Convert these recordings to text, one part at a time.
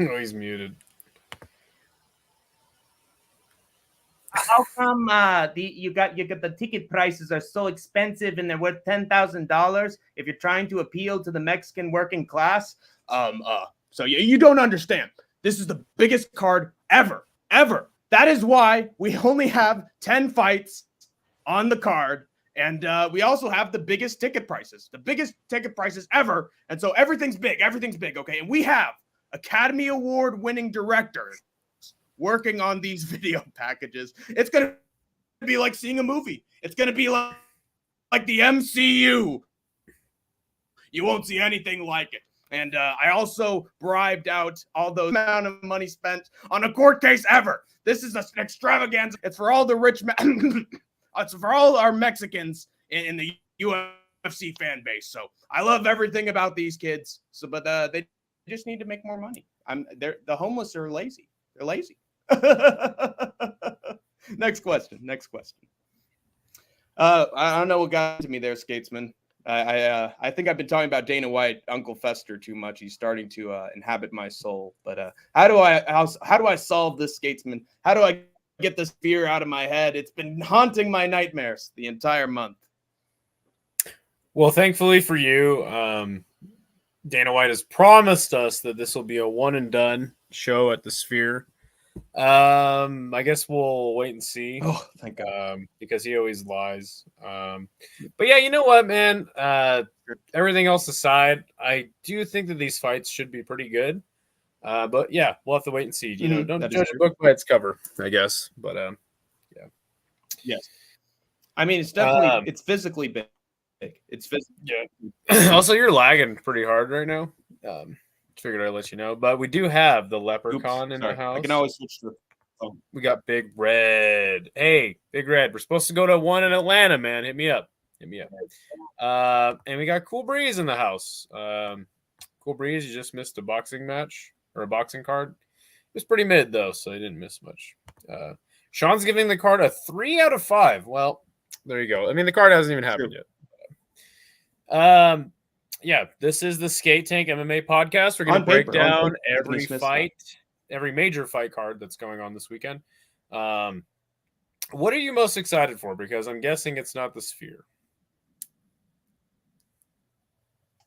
Oh, he's muted. How come you got the ticket prices are so expensive and they're worth $10,000 if you're trying to appeal to the Mexican working class? So you don't understand. This is the biggest card ever. That is why we only have 10 fights on the card. And we also have the biggest ticket prices ever. And so everything's big, okay? And we have Academy Award winning directors working on these video packages. It's going to be like seeing a movie. It's going to be like the MCU. You won't see anything like it. And I also bribed out all those amount of money spent on a court case ever. This is an extravaganza. It's for all the rich it's for all our Mexicans in the UFC fan base. So I love everything about these kids. So, but they just need to make more money. The homeless are lazy. They're lazy. Next question. I don't know what got to me there, Skatesman. I think I've been talking about Dana White, Uncle Fester, too much. He's starting to inhabit my soul. But how do I solve this, Skatesman? How do I get this fear out of my head? It's been haunting my nightmares the entire month. Well, thankfully for you, Dana White has promised us that this will be a one and done show at the Sphere. I guess we'll wait and see. Oh, thank God. Because he always lies. But yeah, you know what, man? Everything else aside, I do think that these fights should be pretty good. But yeah, we'll have to wait and see. You know, don't judge a book by its cover, I guess. But yeah. Yes. I mean, it's definitely it's physically big. It's physically. Yeah. Also, you're lagging pretty hard right now. Figured I'd let you know, but we do have the leprechaun in the house. I can always switch to the phone. We got Big Red. Hey, Big Red, we're supposed to go to one in Atlanta, man. Hit me up. And we got Cool Breeze in the house. Cool Breeze, you just missed a boxing match or a boxing card. It was pretty mid though, so I didn't miss much. Sean's giving the card a 3 out of 5. Well, there you go. I mean, the card hasn't even happened yet. Yeah, this is the Skate Tank MMA podcast. We're going to break down every fight, every major fight card that's going on this weekend. What are you most excited for? Because I'm guessing it's not the Sphere.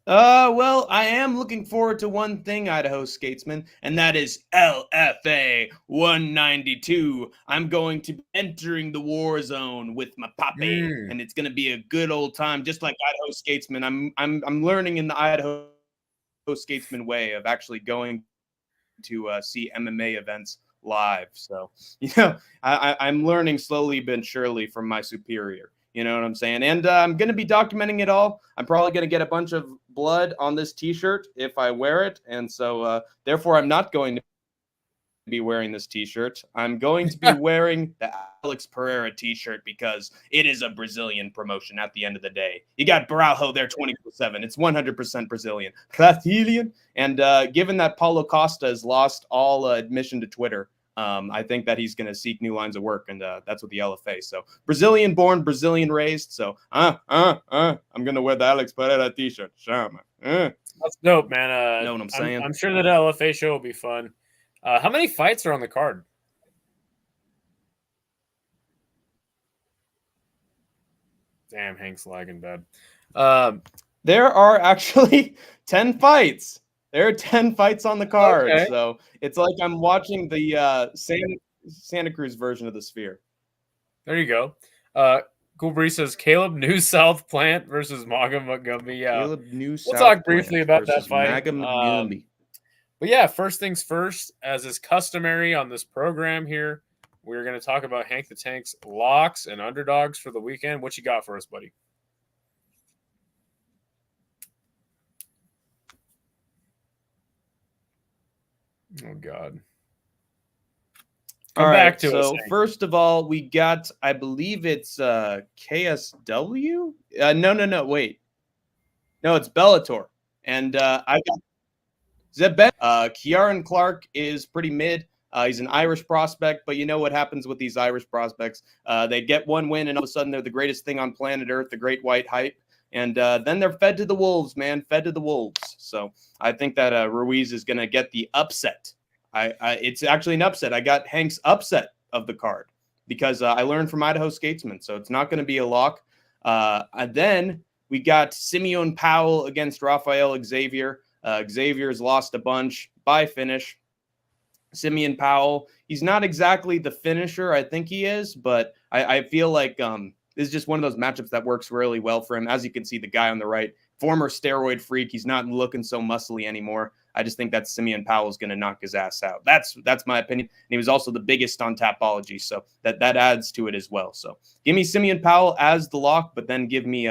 Well, I am looking forward to one thing, Idaho Skatesman, and that is LFA 192. I'm going to be entering the war zone with my papi, and it's going to be a good old time, just like Idaho Skatesman. I'm learning in the Idaho Skatesman way of actually going to see MMA events live. So, you know, I'm learning slowly but surely from my superior. You know what I'm saying? And I'm going to be documenting it all. I'm probably going to get a bunch of blood on this T-shirt if I wear it. And so, therefore, I'm not going to be wearing this T-shirt. I'm going to be wearing the Alex Pereira T-shirt because it is a Brazilian promotion at the end of the day. You got Baralho there 24/7. It's 100% Brazilian. And given that Paulo Costa has lost all admission to Twitter, I think that he's going to seek new lines of work, and that's what the LFA. So Brazilian born, Brazilian raised. So I'm going to wear the Alex Pereira T-shirt. Sure, man. That's dope, man. Know what I'm saying? I'm sure that LFA show will be fun. How many fights are on the card? Damn, Hank's lagging bad. There are actually 10 fights. There are 10 fights on the card, okay. So it's like I'm watching the Santa Cruz version of the Sphere. There you go. Cool Breeze says Caleb New South Plant versus Maga Magumbi. Yeah, Caleb New South. We'll talk briefly about that fight. But yeah, first things first, as is customary on this program here, we're going to talk about Hank the Tank's locks and underdogs for the weekend. What you got for us, buddy? Oh, God. Come back to us. So, first of all, we got, I believe it's KSW? No, wait. No, it's Bellator. And I got Zebet. Kieran Clark is pretty mid. He's an Irish prospect, but you know what happens with these Irish prospects. They get one win, and all of a sudden they're the greatest thing on planet Earth, the great white hype. And then they're fed to the wolves, man, fed to the wolves. So I think that Ruiz is going to get the upset It's actually an upset. I got Hank's upset of the card because I learned from Idaho Skatesman, so it's not going to be a lock. And then we got Simeon Powell against Rafael Xavier. Xavier's lost a bunch by finish. Simeon Powell, he's not exactly the finisher I think he is, but I feel like this is just one of those matchups that works really well for him. As you can see, the guy on the right, former steroid freak, he's not looking so muscly anymore. I just think that Simeon Powell is going to knock his ass out. That's my opinion. And he was also the biggest on Tapology, so that adds to it as well. So give me Simeon Powell as the lock, but then give me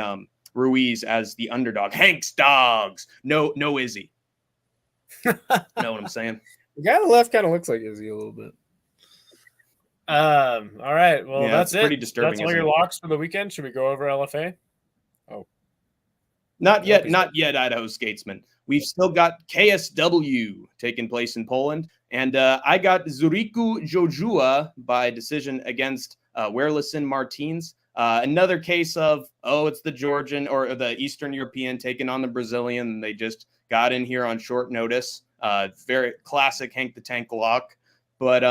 Ruiz as the underdog. Hank's dogs. No Izzy. Know what I'm saying? The guy on the left kind of looks like Izzy a little bit. All right. Well, that's it. Pretty disturbing. That's all your locks for the weekend. Should we go over LFA? Oh, not yet. Not yet. Idaho Skatesman. We've still got KSW taking place in Poland, and I got Zuriku Jojua by decision against Werleson Martins. Another case of it's the Georgian or the Eastern European taking on the Brazilian, and they just got in here on short notice. Very classic Hank the Tank lock. But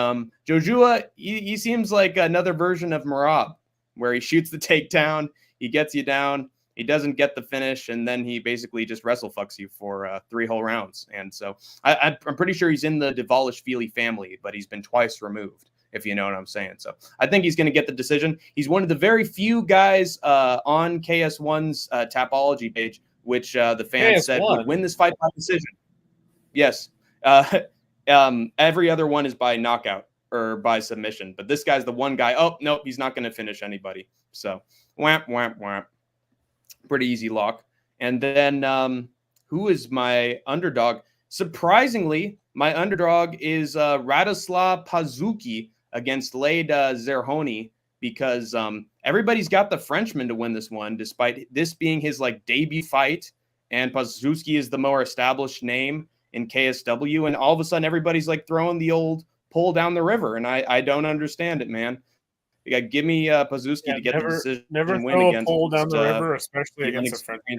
Jojua, he seems like another version of Marab, where he shoots the takedown, he gets you down, he doesn't get the finish, and then he basically just wrestle fucks you for 3 whole rounds. And so I'm pretty sure he's in the Devalish-Feely family, but he's been twice removed, if you know what I'm saying. So I think he's going to get the decision. He's one of the very few guys on KS1's Tapology page, which the fans KS1 said would win this fight by decision. Yes. Every other one is by knockout or by submission, but this guy's the one guy. Oh, nope, he's not going to finish anybody. So whamp, whamp, whamp. Pretty easy lock. And then who is my underdog? Surprisingly, my underdog is Radoslav Pazuki against Lade Zerhoni, because everybody's got the Frenchman to win this one, despite this being his debut fight. And Pazuki is the more established name in KSW, and all of a sudden everybody's throwing the old pull down the river, and I don't understand it, man. You got give me Pazuki to get the decision. Never win throw against a pull down the river, especially against a French guy.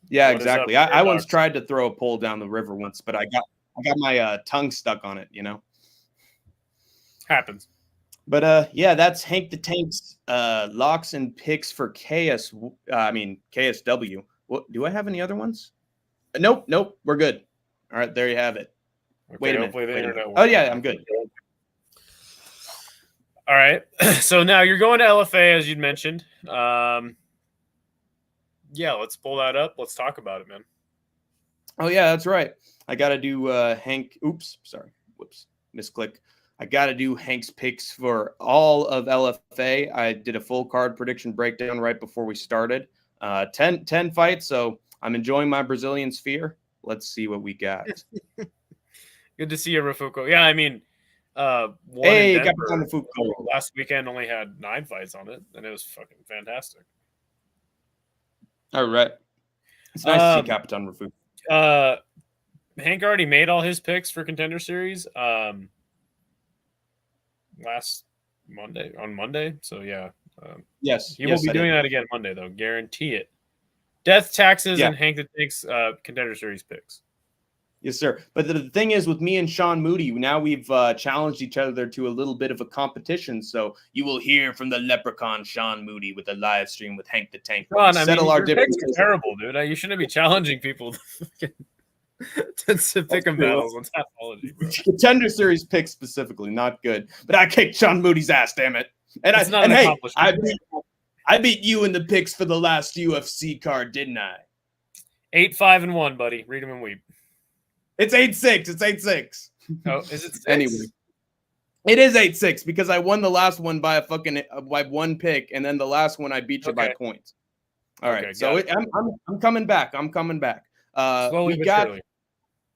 Yeah, exactly. I once tried to throw a pole down the river once, but I got my tongue stuck on it. Happens. But yeah, that's Hank the Tank's locks and picks for KSW. What, do I have any other ones? Nope. We're good. All right, there you have it. Okay, wait a hopefully minute. Oh yeah, I'm good. All right. So now you're going to LFA, as you'd mentioned. Yeah, let's pull that up. Let's talk about it, man. Oh yeah, that's right. I got to do Hank. Oops, sorry. Whoops, misclick. I got to do Hank's picks for all of LFA. I did a full card prediction breakdown right before we started. 10 fights, so I'm enjoying my Brazilian sphere. Let's see what we got. Good to see you, Rafuko. Yeah, I mean, hey, Capitan Rafuko. Last weekend only had 9 fights on it, and it was fucking fantastic. All right. It's nice to see Capitan Rafuko. Hank already made all his picks for Contender Series last Monday. So, yeah. Yes. He will be doing that again Monday, though. Guarantee it. Death, taxes, and Hank the Tank's Contender Series picks. Yes, sir. But the thing is, with me and Sean Moody, now we've challenged each other to a little bit of a competition. So you will hear from the leprechaun Sean Moody with a live stream with Hank the Tank. Settle our differences. Terrible, dude. You shouldn't be challenging people to pick 'em battles on Tapology, bro. Contender Series picks specifically, not good. But I kicked Sean Moody's ass, damn it. And I beat you in the picks for the last UFC card, didn't I? 8-5-1, buddy. Read them and weep. It's 8-6. It's 8-6. Oh, is it 6? Anyway, it is 8-6 because I won the last one by by 1 pick, and then the last one I beat you by points. All right, so I'm coming back. I'm coming back. We got surely.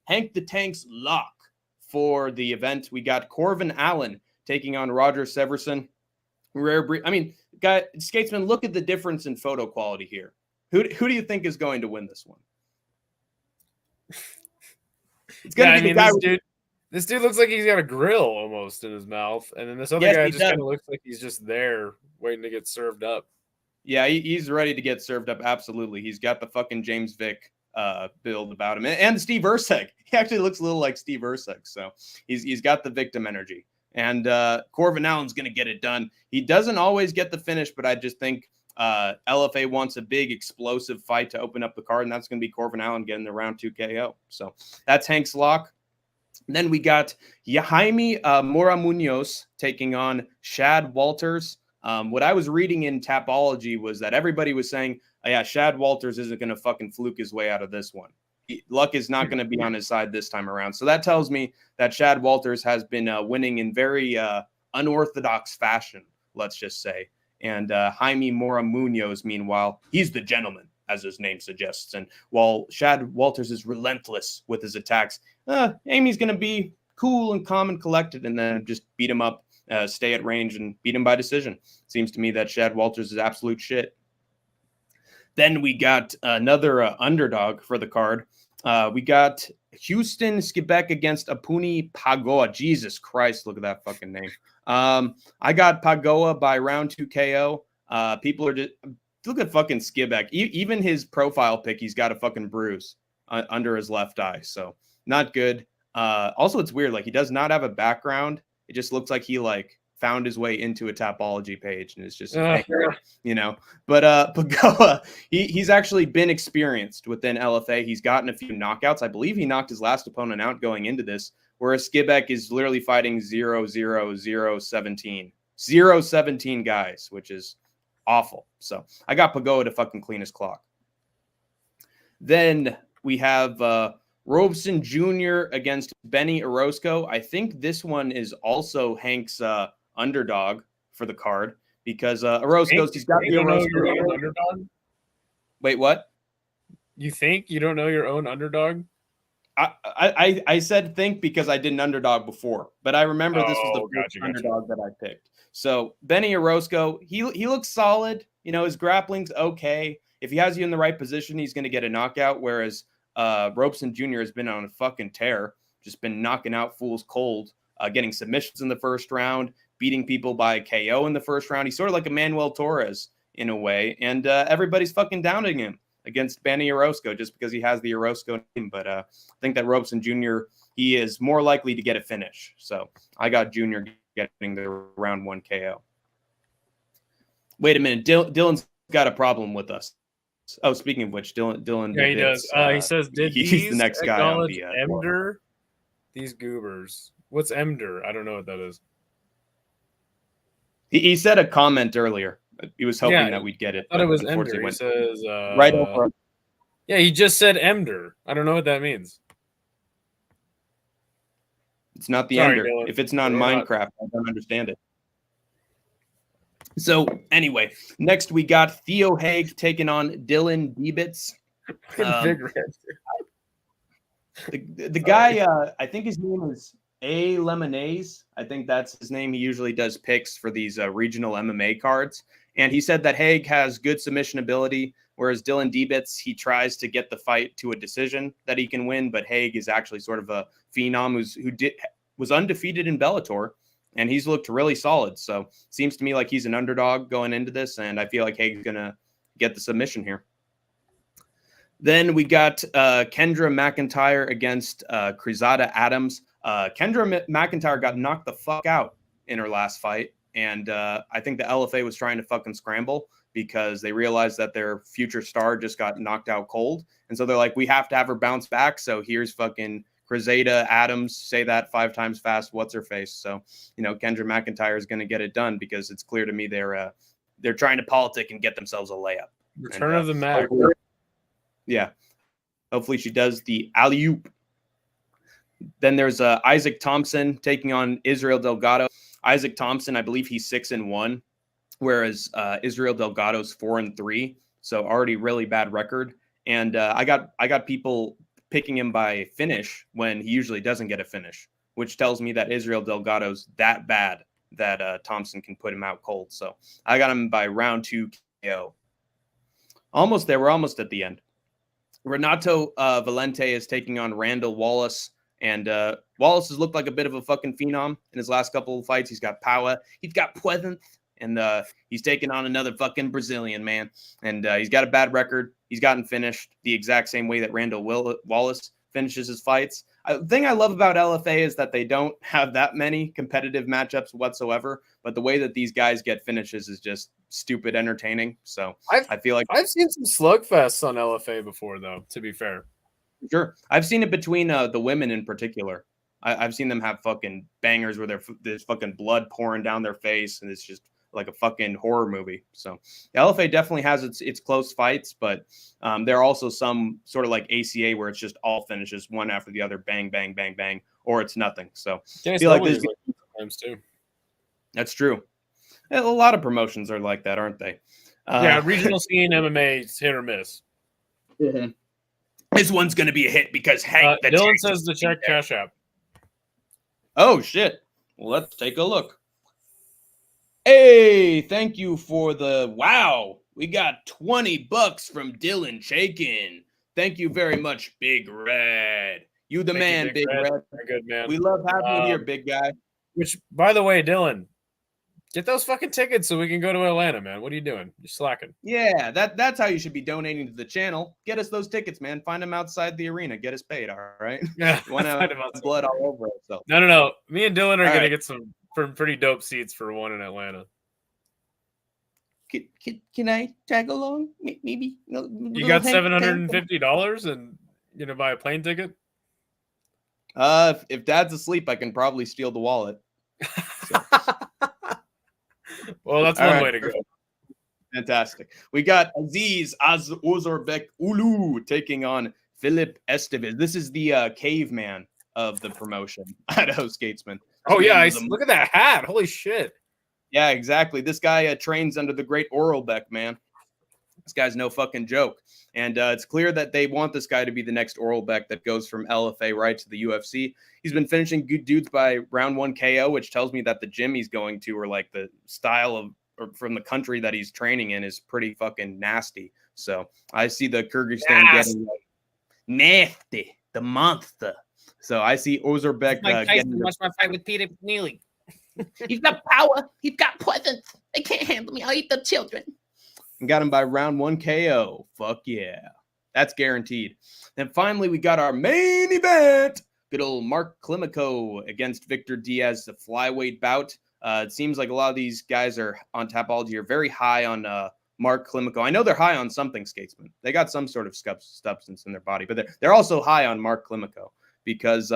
Hank the Tank's lock for the event. We got Corvin Allen taking on Roger Severson. Skatesman, look at the difference in photo quality here. Who do you think is going to win this one? It's going to be the guy. This dude looks like he's got a grill almost in his mouth, and then this other guy just kind of looks like he's just there waiting to get served up. Yeah, he's ready to get served up. Absolutely, he's got the fucking James Vick build about him. And Steve Erceg. He actually looks a little like Steve Erceg. So he's got the victim energy. And Corvin Allen's going to get it done. He doesn't always get the finish, but I just think LFA wants a big explosive fight to open up the card, and that's going to be Corvin Allen getting the round 2 KO. So that's Hank's lock. Then we got Jaime Mora Munoz taking on Shad Walters. What I was reading in Tapology was that everybody was saying, oh, yeah, Shad Walters isn't going to fucking fluke his way out of this one. Luck is not going to be on his side this time around. So that tells me that Shad Walters has been winning in very unorthodox fashion, let's just say. And Jaime Mora Munoz, meanwhile, he's the gentleman, as his name suggests. And while Shad Walters is relentless with his attacks, Amy's going to be cool and calm and collected and then just beat him up, stay at range, and beat him by decision. Seems to me that Shad Walters is absolute shit. Then we got another underdog for the card. We got Houston Skibek against Apuni Pagoa. Jesus Christ, look at that fucking name. I got Pagoa by round 2 KO. People are just... Look at fucking Skibek. Even his profile pic, he's got a fucking bruise under his left eye. So not good. Also, it's weird. Like, he does not have a background. It just looks like he found his way into a Tapology page and it's just, you know. But Pagoa, he's actually been experienced within LFA. He's gotten a few knockouts. I believe he knocked his last opponent out going into this, whereas Skibek is literally fighting 0-0-0-17. 0-17 guys, which is awful. So I got Pagoa to fucking clean his clock. Then we have Robeson Jr. against Benny Orozco. I think this one is also Hank's underdog for the card because Orozco's, he's got the Orozco underdog. Wait, what? You think you don't know your own underdog? I said think because I did an underdog before, but I remember this was the first underdog that I picked. So Benny Orozco, he looks solid. You know, his grappling's okay. If he has you in the right position, he's going to get a knockout. Whereas Robeson Jr. has been on a fucking tear, just been knocking out fools cold, getting submissions in the first round, beating people by KO in the first round. He's sort of like a Manuel Torres in a way, and everybody's fucking downing him against Benny Orozco just because he has the Orozco name. But I think that Robeson Jr., he is more likely to get a finish. So I got Jr. getting the round 1 KO. Wait a minute. Dylan's got a problem with us. Oh, speaking of which, Dylan. Yeah, he does. He says, "Did he's the next guy on the Emder? These goobers. What's Emder? I don't know what that is." He said a comment earlier. He was hoping that we'd get it. I thought it was Emder. He says, right over. Yeah, he just said Emder. I don't know what that means. It's not the Ender. Dylan. If it's not Minecraft, I don't understand it. So anyway, next we got Theo Haig taking on Dylan Diebitz. The guy, I think his name is A. Lemonades. I think that's his name. He usually does picks for these regional MMA cards. And he said that Haig has good submission ability, whereas Dylan Diebitz, he tries to get the fight to a decision that he can win. But Haig is actually sort of a phenom who was undefeated in Bellator. And he's looked really solid. So it seems to me like he's an underdog going into this. And I feel like Haig's going to get the submission here. Then we got Kendra McIntyre against Cruzada Adams. Kendra McIntyre got knocked the fuck out in her last fight. And I think the LFA was trying to fucking scramble because they realized that their future star just got knocked out cold. And so they're like, we have to have her bounce back. So here's fucking Cruzada Adams, say that 5 times fast, what's her face? So, you know, Kendra McIntyre is going to get it done because it's clear to me they're trying to politic and get themselves a layup. Return of the Mac. Yeah. Hopefully she does the alley-oop. Then there's Isaac Thompson taking on Israel Delgado. Isaac Thompson, I believe he's 6-1, whereas Israel Delgado's 4-3. So already really bad record. And I got people picking him by finish when he usually doesn't get a finish, which tells me that Israel Delgado's that bad that Thompson can put him out cold. So I got him by round 2 KO. Almost there. We're almost at the end. Renato Valente is taking on Randall Wallace. And Wallace has looked like a bit of a fucking phenom in his last couple of fights. He's got power. He's got presence. and he's taking on another fucking Brazilian, man. And he's got a bad record. He's gotten finished the exact same way that Randall Wallace finishes his fights. The thing I love about LFA is that they don't have that many competitive matchups whatsoever, but the way that these guys get finishes is just stupid entertaining. So I feel like I've seen some slugfests on LFA before, though, to be fair. Sure. I've seen it between the women in particular. I've seen them have fucking bangers where there's fucking blood pouring down their face, and it's just like a fucking horror movie. So the LFA definitely has its close fights, but there are also some sort of like ACA where it's just all finishes one after the other, bang, bang, bang, bang, or it's nothing. So I feel like this sometimes too. That's true. A lot of promotions are like that, aren't they? Yeah, regional scene MMA is hit or miss. Mm-hmm. This one's going to be a hit because Hank. Dylan says to check Cash App. Oh, shit. Well, let's take a look. Hey, thank you for the wow. We got $20 from Dylan Chaikin. Thank you very much, Big Red. You the man, you, Big Red. Very good, man. We love having you here, big guy. Which, by the way, Dylan, get those fucking tickets so we can go to Atlanta, man. What are you doing? You're slacking. Yeah, that's how you should be donating to the channel. Get us those tickets, man. Find them outside the arena. Get us paid, all right? Yeah. Want to have blood all over ourselves. No. Me and Dylan are going to get some pretty dope seats for one in Atlanta. Can I tag along? Maybe. You got $750 and you're going to buy a plane ticket? If Dad's asleep, I can probably steal the wallet. So. Well, that's one way to go. Fantastic. We got Aziz Ozorbek Ulu taking on Philip Estevez. This is the caveman of the promotion, Idaho Skatesman. Oh, yeah. Look at that hat. Holy shit. Yeah, exactly. This guy trains under the great Orilbeck, man. This guy's no fucking joke. And it's clear that they want this guy to be the next Orilbeck that goes from LFA right to the UFC. He's been finishing good dudes by round 1 KO, which tells me that the gym he's going to, or like the style of, or from the country that he's training in, is pretty fucking nasty. So I see the Kyrgyzstan getting like nasty, the monster. So I see Ozorbek getting watch my fight with Peter Neely. He's got power. He's got presence. They can't handle me. I'll eat the children. And got him by round 1 KO. Fuck yeah. That's guaranteed. Then finally, we got our main event. Good old Mark Klimico against Victor Diaz, the flyweight bout. It seems like a lot of these guys are on Tapology are very high on Mark Klimico. I know they're high on something, Skatesman. They got some sort of substance in their body, but they're also high on Mark Klimico because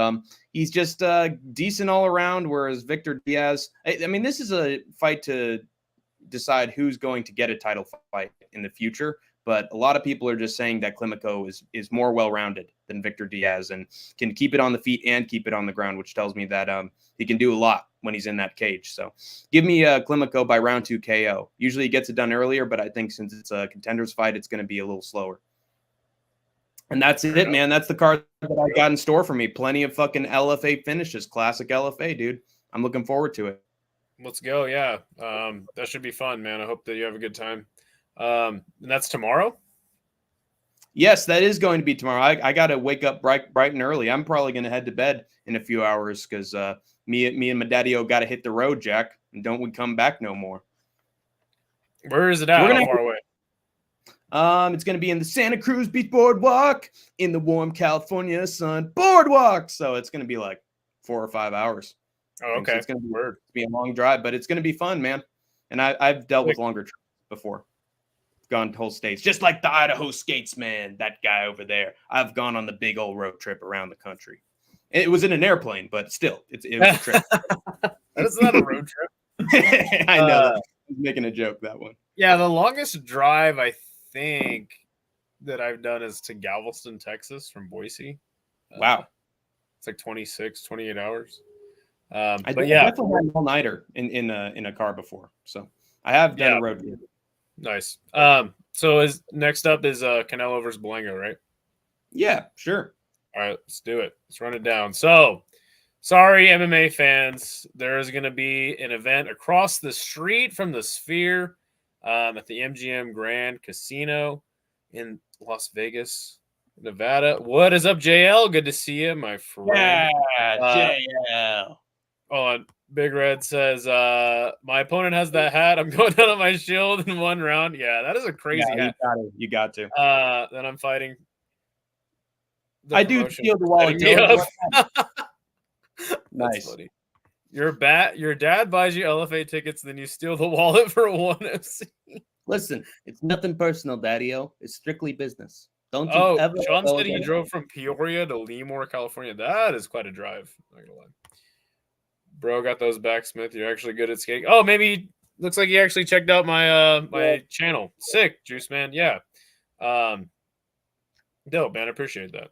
he's just decent all around, whereas Victor Diaz, I mean, this is a fight to decide who's going to get a title fight in the future, but a lot of people are just saying that Klimico is more well-rounded than Victor Diaz and can keep it on the feet and keep it on the ground, which tells me that he can do a lot when he's in that cage. So give me Klimico by round 2 KO. Usually he gets it done earlier, but I think since it's a contenders fight, it's going to be a little slower. And that's it, man. That's the card that I got in store for me. Plenty of fucking LFA finishes. Classic LFA, dude. I'm looking forward to it. Let's go. Yeah. That should be fun, man. I hope that you have a good time. And that's tomorrow? Yes, that is going to be tomorrow. I got to wake up bright and early. I'm probably going to head to bed in a few hours because me and my daddy-o got to hit the road, Jack. And don't we come back no more. Where is it at? How far away? It's going to be in the Santa Cruz Beach Boardwalk in the warm California sun boardwalk. So it's going to be like 4 or 5 hours. Oh, okay. So it's going to be a long drive, but it's going to be fun, man. And I've dealt with longer trips before. Gone to whole states, just like the Idaho Skatesman, that guy over there. I've gone on the big old road trip around the country. It was in an airplane, but still, it was a trip. That's not a road trip. I know. I was making a joke, that one. Yeah, the longest drive I think that I've done is to Galveston, Texas from Boise. Wow. It's like 28 hours. I but yeah, definitely had an all-nighter in a car before. So I have done a road trip. Nice. So next up is Canelo versus Berlanga, right? Yeah, sure. All right, let's do it. Let's run it down. So, sorry, MMA fans. There is going to be an event across the street from the Sphere at the MGM Grand Casino in Las Vegas, Nevada. What is up, JL? Good to see you, my friend. Yeah, JL. Hold on. Big Red says, my opponent has that hat. I'm going down on my shield in 1 round. Yeah, that is a crazy hat. You got to. Then I'm fighting. I do steal the wallet. Nice. Funny. Your dad buys you LFA tickets, then you steal the wallet for one FC. Listen, it's nothing personal, Daddy-O. It's strictly business. Don't you Oh, ever Sean said he drove from Peoria to Lemoore, California. That is quite a drive. Not gonna lie. Bro got those back, Smith. You're actually good at skating. Oh, maybe looks like he actually checked out my channel. Sick, Juice Man. Yeah. Dope, man. I appreciate that.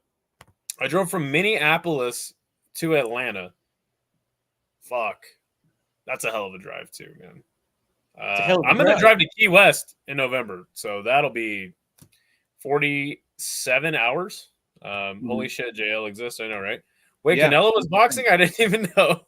I drove from Minneapolis to Atlanta. Fuck. That's a hell of a drive too, man. I'm going to drive to Key West in November, so that'll be 47 hours. Holy shit, JL exists. I know, right? Wait, Canelo was boxing? I didn't even know.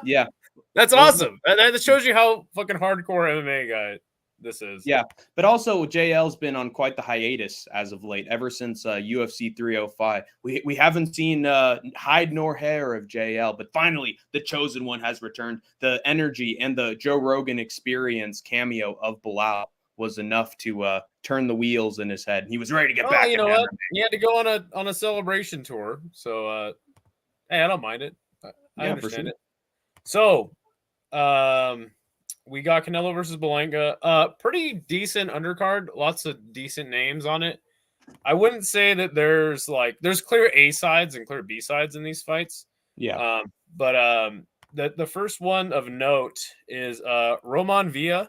Yeah. That's awesome. That shows you how fucking hardcore MMA guy this is. Yeah, but also JL's been on quite the hiatus as of late, ever since UFC 305. We haven't seen hide nor hair of JL, but finally the chosen one has returned. The energy and the Joe Rogan Experience cameo of Bilal was enough to turn the wheels in his head. He was ready to get back. You know what? He had to go on a celebration tour, so hey, I don't mind it. I understand it. So, we got Canelo versus Berlanga. Pretty decent undercard. Lots of decent names on it. I wouldn't say that there's clear A sides and clear B sides in these fights. Yeah. But the first one of note is Roman Villa.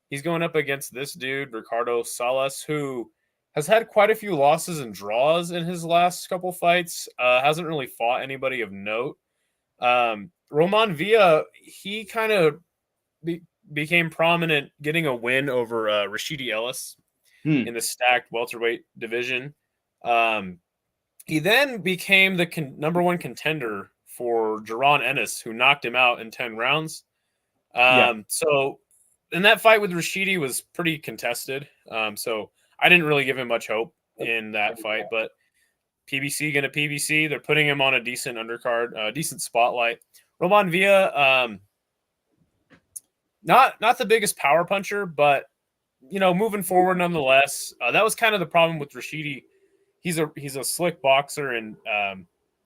He's going up against this dude, Ricardo Salas, who has had quite a few losses and draws in his last couple fights. Hasn't really fought anybody of note. Roman Villa, he kind of became prominent getting a win over Rashidi Ellis in the stacked welterweight division. He then became the number one contender for Jaron Ennis, who knocked him out in 10 rounds. So in that fight with Rashidi was pretty contested. So I didn't really give him much hope in that fight, but PBC gonna PBC. They're putting him on a decent undercard, decent spotlight. Roman Villa, not the biggest power puncher, but moving forward nonetheless. That was kind of the problem with Rashidi. He's a slick boxer, and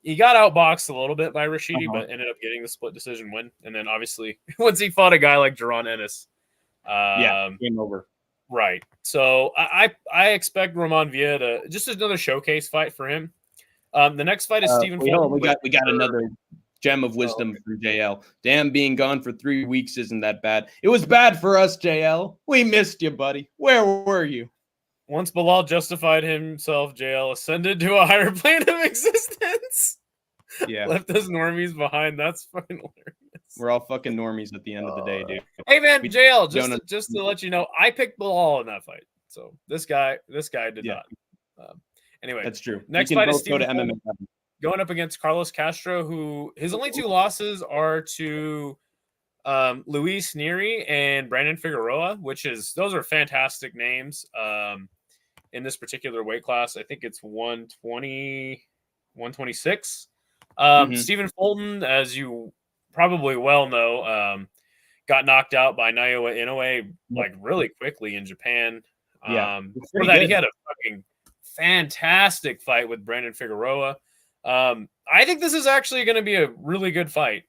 he got outboxed a little bit by Rashidi, but ended up getting the split decision win. And then obviously once he fought a guy like Jaron Ennis, game over. Right. So I expect Roman Villa to just another showcase fight for him. The next fight is Stephen. We got another gem of wisdom from JL. Damn, being gone for 3 weeks isn't that bad. It was bad for us, JL. We missed you, buddy. Where were you? Once Bilal justified himself, JL ascended to a higher plane of existence. Yeah. Left us normies behind. That's fucking hilarious. We're all fucking normies at the end of the day, dude. Hey man, JL, just to let you know, I picked Bilal in that fight. So this guy did not. Anyway, that's true. Next fight is Stephen MMA going up against Carlos Castro, who his only 2 losses are to Luis Neri and Brandon Figueroa, those are fantastic names in this particular weight class. I think it's 120, 126. Stephen Fulton, as you probably well know, got knocked out by Naoya Inoue really quickly in Japan. For that, he had a fucking fantastic fight with Brandon Figueroa. I think this is actually going to be a really good fight,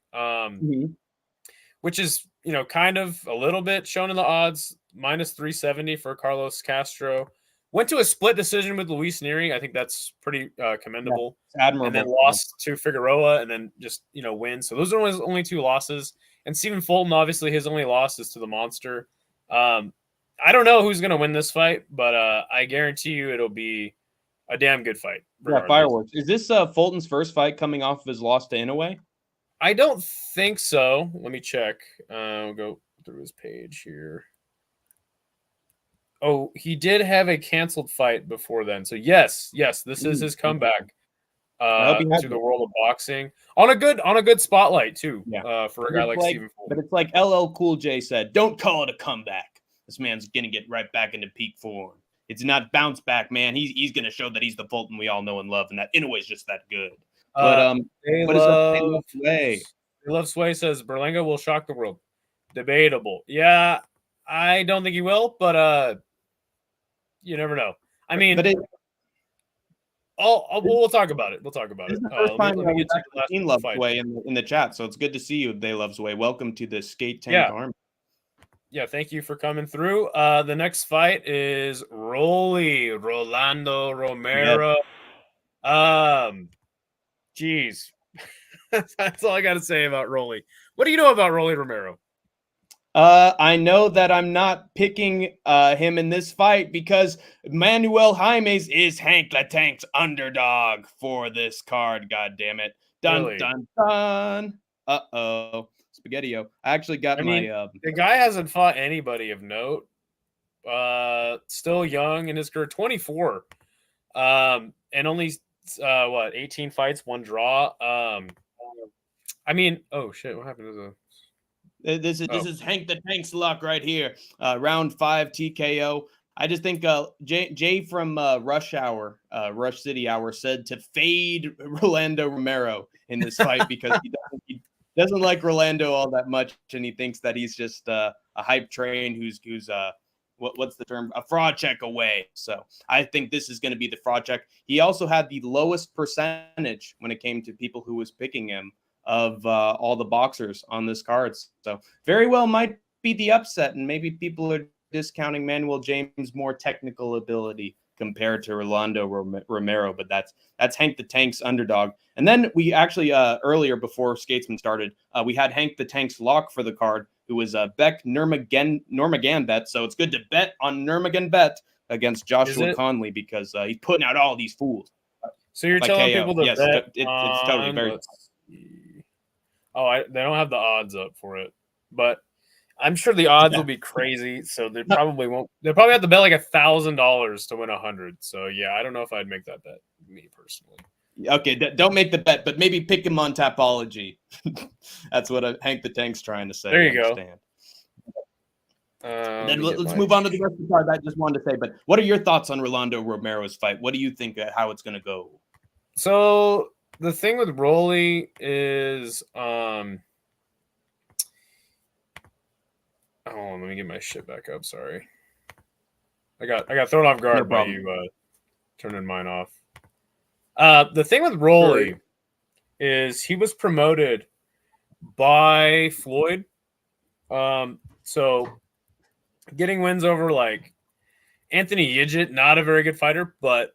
which is, kind of a little bit shown in the odds, minus 370 for Carlos Castro. Went to a split decision with Luis Neri. I think that's pretty commendable. Yeah, admirable. And then lost to Figueroa and then just, win. So those are his only 2 losses. And Stephen Fulton, obviously, his only loss is to the Monster. I don't know who's going to win this fight, but I guarantee you it'll be a damn good fight. Yeah, fireworks. Is this Fulton's first fight coming off of his loss to Inoue? I don't think so. Let me check. I'll go through his page here. Oh, he did have a canceled fight before then. So yes, this is his comeback to the world of boxing on a good spotlight too. For a guy like Stephen Fulton. But it's like LL Cool J said, "Don't call it a comeback. This man's gonna get right back into peak form. It's not bounce back, man. He's gonna show that he's the Fulton we all know and love, and that Inoue's just that good." But what is up? Love Sway says Berlanga will shock the world. Debatable. Yeah, I don't think he will, but you never know. I mean, but we'll talk about it. We'll talk about this it. is the first time Let me we've get to the actually last seen Love fight. Sway in the chat, so it's good to see you. They Love Sway. Welcome to the Skate Tank Yeah. Army. Yeah, thank you for coming through. The next fight is Rolando Romero. Geez. That's all I got to say about Rolly. What do you know about Rolly Romero? I know that I'm not picking him in this fight because Manuel Jaimes is Hank the Tank's underdog for this card. God damn it! Dun Really? dun dun. Uh-oh. Spaghetti-O. I actually got the guy hasn't fought anybody of note. Still young in his career, 24. And only 18 fights, 1 draw. I mean, oh shit, what happened to the This is Hank the Tank's luck right here. Round 5 TKO. I just think Jay from Rush City Hour said to fade Rolando Romero in this fight because he doesn't like Rolando all that much, and he thinks that he's just a hype train who's what's the term? A fraud check away. So I think this is going to be the fraud check. He also had the lowest percentage when it came to people who was picking him of all the boxers on this card. So very well might be the upset, and maybe people are discounting Manuel James' more technical ability compared to Rolando Romero, but that's Hank the Tank's underdog. And then we actually earlier before Skatesman started, we had Hank the Tank's lock for the card, who was Beck Nurmagomedov. So it's good to bet on Nurmagomedov against Joshua Conley because he's putting out all these fools. So you're telling people to bet it's totally very. They don't have the odds up for it, but I'm sure the odds will be crazy. So they probably won't. They'll probably have to bet like $1,000 to win 100. So yeah, I don't know if I'd make that bet, me personally. Okay, don't make the bet, but maybe pick him on Tapology. That's what Hank the Tank's trying to say. There you go. Then let's move on to the rest of the card. I just wanted to say, but what are your thoughts on Rolando Romero's fight? What do you think how it's going to go? So the thing with Rolly is, hold on, let me get my shit back up. Sorry, I got thrown off guard by you turning mine off. The thing with Rolly is he was promoted by Floyd. So getting wins over like Anthony Yigit, not a very good fighter, but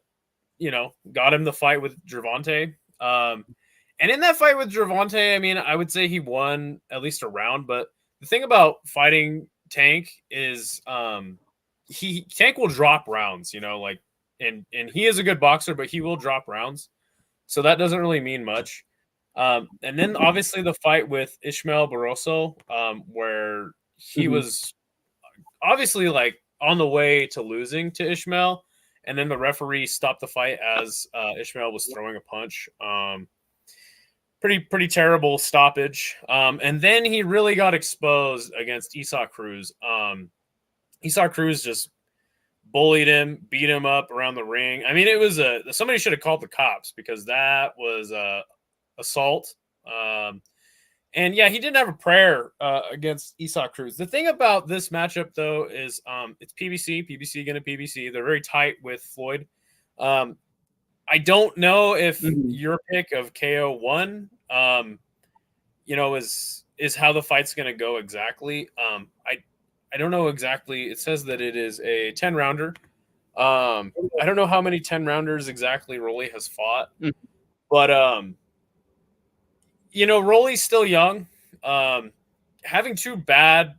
got him the fight with Gervonta. And in that fight with Gervonta, I mean, I would say he won at least a round. But the thing about fighting Tank is Tank will drop rounds, and he is a good boxer, but he will drop rounds. So that doesn't really mean much. And then obviously the fight with Ishmael Barroso, where he was obviously like on the way to losing to Ishmael. And then the referee stopped the fight as Ishmael was throwing a punch. Pretty terrible stoppage. And then he really got exposed against Isaac Cruz. Isaac Cruz just bullied him, beat him up around the ring. I mean, it was somebody should have called the cops because that was assault. And yeah, he didn't have a prayer against Isaac Cruz. The thing about this matchup, though, is it's PBC. PBC going to PBC. They're very tight with Floyd. I don't know if your pick of KO1, is how the fight's going to go exactly. I don't know exactly. It says that it is a 10-rounder. I don't know how many 10-rounders exactly Rolly has fought, but Rolly's still young. Having 2 bad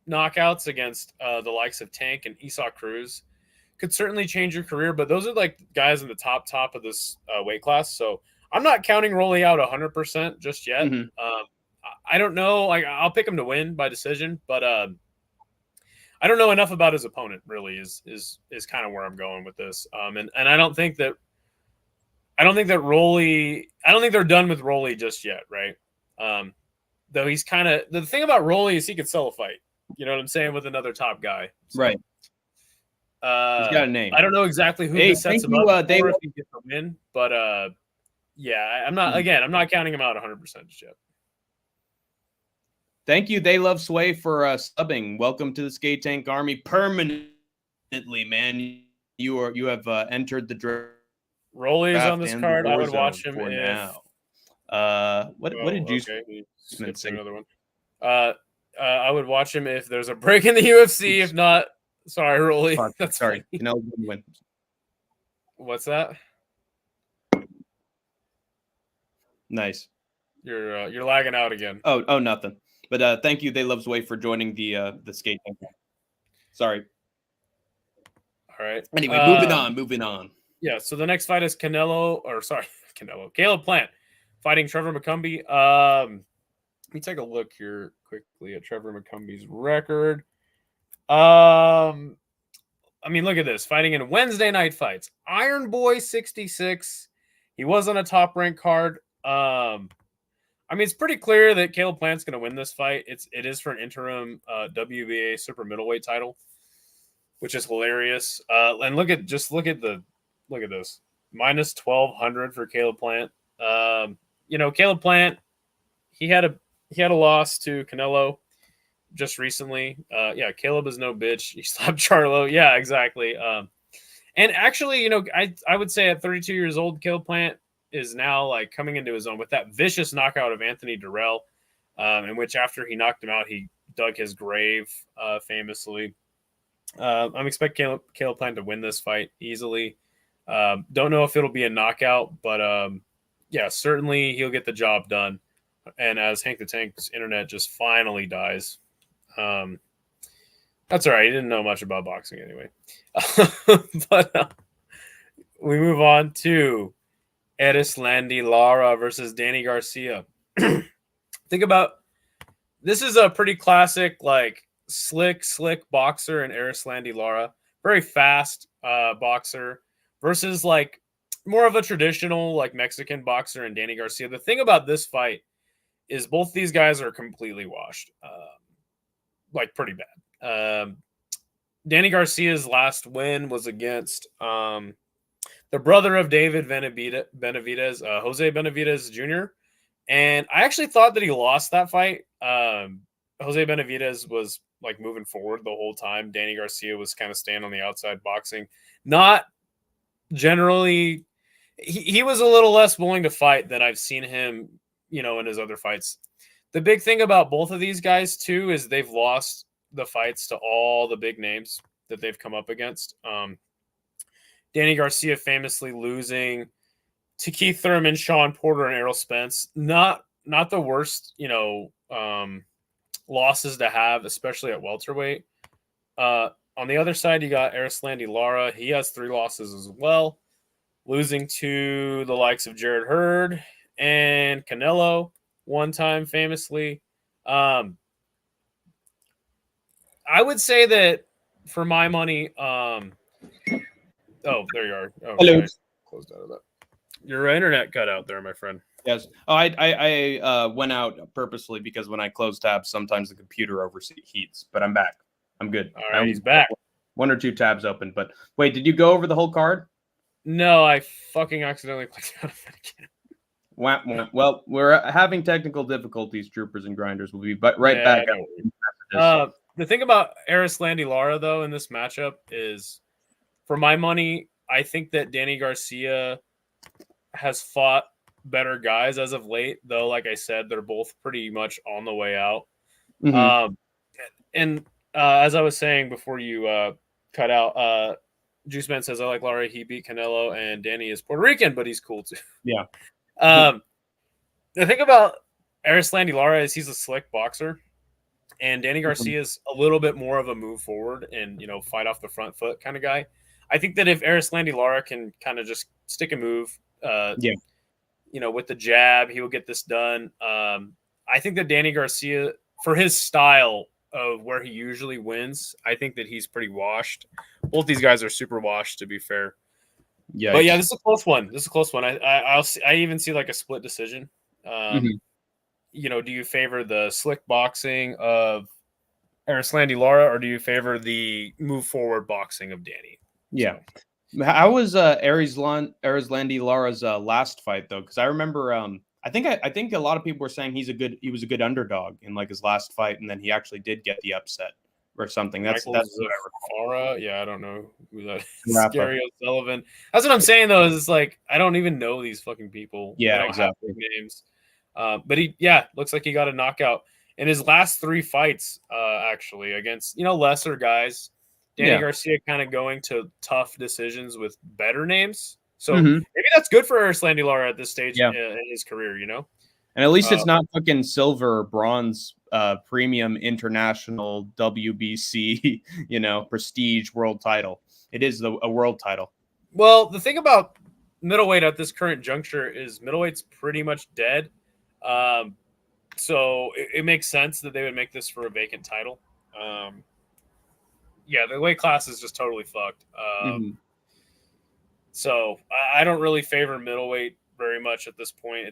knockouts against the likes of Tank and Isaac Cruz could certainly change your career, but those are like guys in the top of this weight class. So I'm not counting Rolly out 100% just yet. I don't know. Like, I'll pick him to win by decision, but I don't know enough about his opponent. Really, is kind of where I'm going with this. And I don't think that Rolly. I don't think they're done with Rolly just yet, right? Though he's kind of the thing about Rolly is he could sell a fight. You know what I'm saying, with another top guy, so, right? He's got a name. I don't know exactly who this sets him up for if he gets a win, but yeah, I'm not. Again, I'm not counting him out 100% just yet. Thank you. They love Sway for subbing. Welcome to the Skate Tank Army permanently, man. You have entered the draft. Rolly's on this and card. the I war would watch zone him for if. now. What did you say? Another one. I would watch him if there's a break in the UFC. If not, sorry, Rolly. That's sorry. Canelo wouldn't win. What's that? Nice. You're lagging out again. Oh, nothing. But thank you, They Love Sway, for joining the skate tank. Sorry. All right. Anyway, moving on. Yeah. So the next fight is Caleb Plant fighting Trevor McCumbee. Let me take a look here quickly at Trevor McCumbee's record. I mean, look at this. Fighting in Wednesday night fights. Iron Boy 66. He was on a top rank card. I mean, it's pretty clear that Caleb Plant's going to win this fight. It is for an interim WBA super middleweight title, which is hilarious. And look at this. Minus 1,200 for Caleb Plant. Caleb Plant, he had a loss to Canelo just recently. Caleb is no bitch. He slapped Charlo. Yeah, exactly. And actually, I would say at 32 years old, Caleb Plant is now like coming into his own with that vicious knockout of Anthony Durrell, in which after he knocked him out, he dug his grave famously. I'm expecting Caleb Plant to win this fight easily. Don't know if it'll be a knockout, but certainly he'll get the job done. And as Hank the Tank's internet just finally dies, that's all right. He didn't know much about boxing anyway. But we move on to Erislandy Lara versus Danny Garcia. Think about this is a pretty classic, like slick boxer in Erislandy Lara. Very fast boxer versus like more of a traditional like Mexican boxer in Danny Garcia. The thing about this fight is both these guys are completely washed, like pretty bad. Danny Garcia's last win was against the brother of David Benavidez, Jose Benavidez Jr. And I actually thought that he lost that fight. Jose Benavidez was like moving forward the whole time. Danny Garcia was kind of staying on the outside boxing. Not generally, he was a little less willing to fight than I've seen him, in his other fights. The big thing about both of these guys too is they've lost the fights to all the big names that they've come up against. Danny Garcia famously losing to Keith Thurman, Sean Porter, and Errol Spence. Not the worst, losses to have, especially at welterweight. On the other side, you got Erislandy Lara. He has 3 losses as well, losing to the likes of Jared Hurd and Canelo one time famously. I would say that for my money, oh, there you are. Oh, hello. I closed out of that. Your internet cut out there, my friend. Yes. Oh, I went out purposely because when I close tabs, sometimes the computer overheats. But I'm back. I'm good. All right, he's back. 1 or 2 tabs open. But wait, did you go over the whole card? No, I fucking accidentally clicked out of it again. Well, we're having technical difficulties, troopers and grinders. We'll be back. The thing about Erislandy Lara, though, in this matchup is, for my money, I think that Danny Garcia has fought better guys as of late, though, like I said, they're both pretty much on the way out. Mm-hmm. As I was saying before you cut out, Juice Man says, I like Lara. He beat Canelo, and Danny is Puerto Rican, but he's cool, too. Yeah. The thing about Erislandy Lara is he's a slick boxer, and Danny Garcia is a little bit more of a move forward and, fight off the front foot kind of guy. I think that if Erislandy Lara can kind of just stick a move, with the jab, he will get this done. I think that Danny Garcia, for his style of where he usually wins, I think that he's pretty washed. Both these guys are super washed, to be fair. Yeah, but this is a close one. I even see like a split decision. Do you favor the slick boxing of Erislandy Lara, or do you favor the move forward boxing of Danny? Yeah. How was Erislandy Lara's last fight though? Because I remember I think a lot of people were saying he was a good underdog in like his last fight, and then he actually did get the upset or something. That's what I recall. Yeah, I don't know who that is. Rafa. Gary O'Sullivan. That's what I'm saying though. Is it's like I don't even know these fucking people. They Yeah, don't have exactly. names. But looks like he got a knockout in his last 3 fights. Actually, against lesser guys. Danny Garcia kind of going to tough decisions with better names. So maybe that's good for Arislandi Lara at this stage in his career, And at least it's not fucking silver or bronze premium international WBC, prestige world title. It is a world title. Well, the thing about middleweight at this current juncture is middleweight's pretty much dead. So it makes sense that they would make this for a vacant title. The weight class is just totally fucked. So I don't really favor middleweight very much at this point.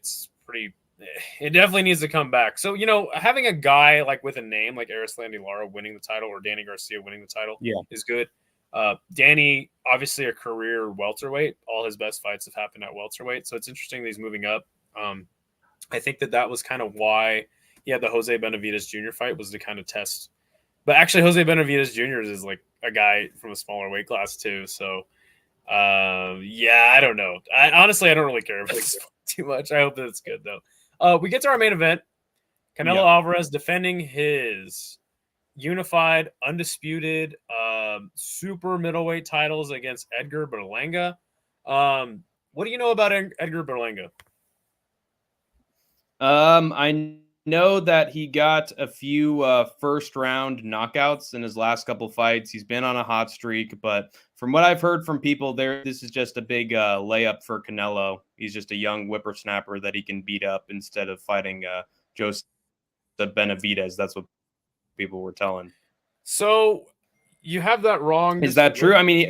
It definitely needs to come back. So, having a guy like with a name like Arislandi Lara winning the title or Danny Garcia winning the title is good. Danny, obviously a career welterweight. All his best fights have happened at welterweight. So it's interesting that he's moving up. I think that was kind of why he had the Jose Benavidez Jr. fight, was to kind of test. But actually, Jose Benavidez Jr. is like a guy from a smaller weight class too. So, I don't know. Honestly, I don't really care about this too much. I hope that it's good though. We get to our main event. Canelo Alvarez defending his unified, undisputed, super middleweight titles against Edgar Berlanga. What do you know about Edgar Berlanga? I know that he got a few first round knockouts in his last couple fights. He's been on a hot streak, but from what I've heard from people this is just a big layup for Canelo. He's just a young whippersnapper that he can beat up instead of fighting Jose Benavidez. That's what people were telling. So you have that wrong. Is that true? I mean,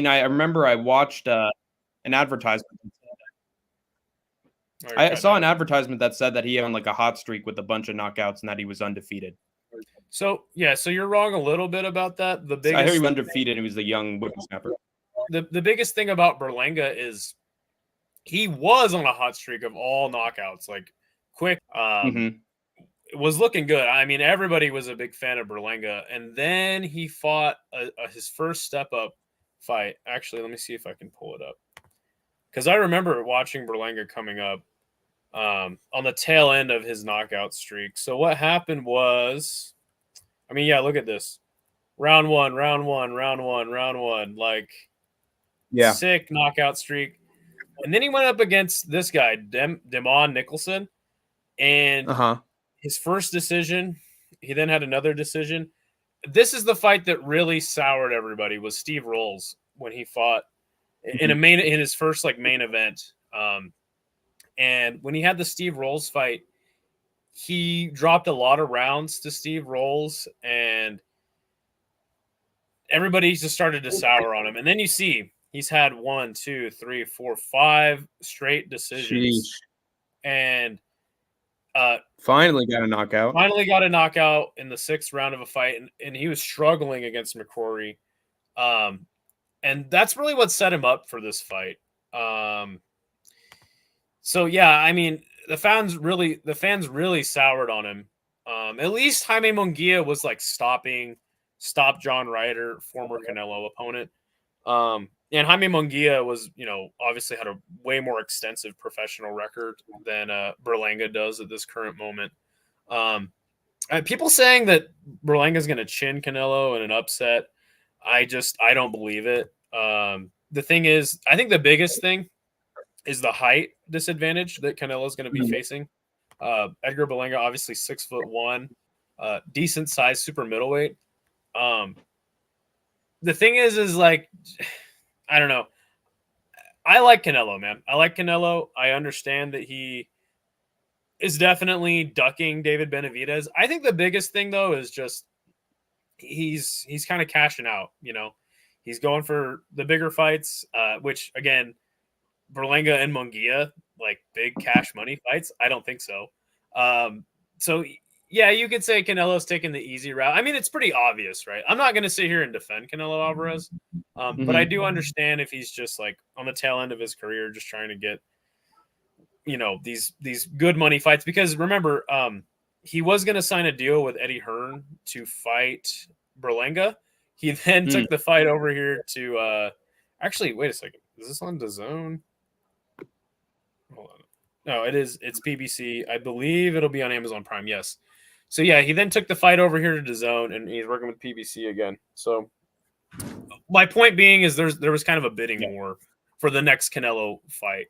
I remember I watched an advertisement. I saw an advertisement that said that he on like a hot streak with a bunch of knockouts and that he was undefeated. So you're wrong a little bit about that. I heard he was undefeated. He was the young whippersnapper. The biggest thing about Berlanga is he was on a hot streak of all knockouts, like quick. It was looking good. I mean, everybody was a big fan of Berlanga, and then he fought his first step up fight. Actually, let me see if I can pull it up, because I remember watching Berlanga coming up on the tail end of his knockout streak. So what happened was, look at this. Round one, like sick knockout streak. And then he went up against this guy, Demond Nicholson, and his first decision, he then had another decision. This is the fight that really soured everybody, was Steve Rolls when he fought in his first main event. And when he had the Steve Rolls fight, he dropped a lot of rounds to Steve Rolls, and everybody just started to sour on him. And then you see he's had 1, 2, 3, 4, 5 straight decisions. And finally got a knockout. Finally got a knockout in the 6th round of a fight, and he was struggling against McCrory. And that's really what set him up for this fight. The fans really soured on him. At least Jaime Munguia was stop John Ryder, former Canelo opponent. And Jaime Munguia was, obviously had a way more extensive professional record than Berlanga does at this current moment. People saying that Berlanga is going to chin Canelo in an upset, I don't believe it. The thing is, I think the biggest thing is the height disadvantage that Canelo is going to be facing. Edgar Berlanga, obviously 6'1", decent size, super middleweight. The thing is I don't know. I like Canelo, man. I like Canelo. I understand that he is definitely ducking David Benavidez. I think the biggest thing though is just he's kind of cashing out. He's going for the bigger fights, which again, Berlanga and Munguia, big cash money fights. I don't think so. You could say Canelo's taking the easy route. I mean, it's pretty obvious, right? I'm not going to sit here and defend Canelo Alvarez, but I do understand if he's just on the tail end of his career, just trying to get these good money fights, because remember, he was going to sign a deal with Eddie Hearn to fight Berlanga. He then took the fight over here to actually, wait a second. Is this on DAZN? Hold on. No, it's PBC. I believe it'll be on Amazon Prime. Yes. So yeah, he then took the fight over here to DAZN, and he's working with PBC again. So my point being is there was kind of a bidding war for the next Canelo fight.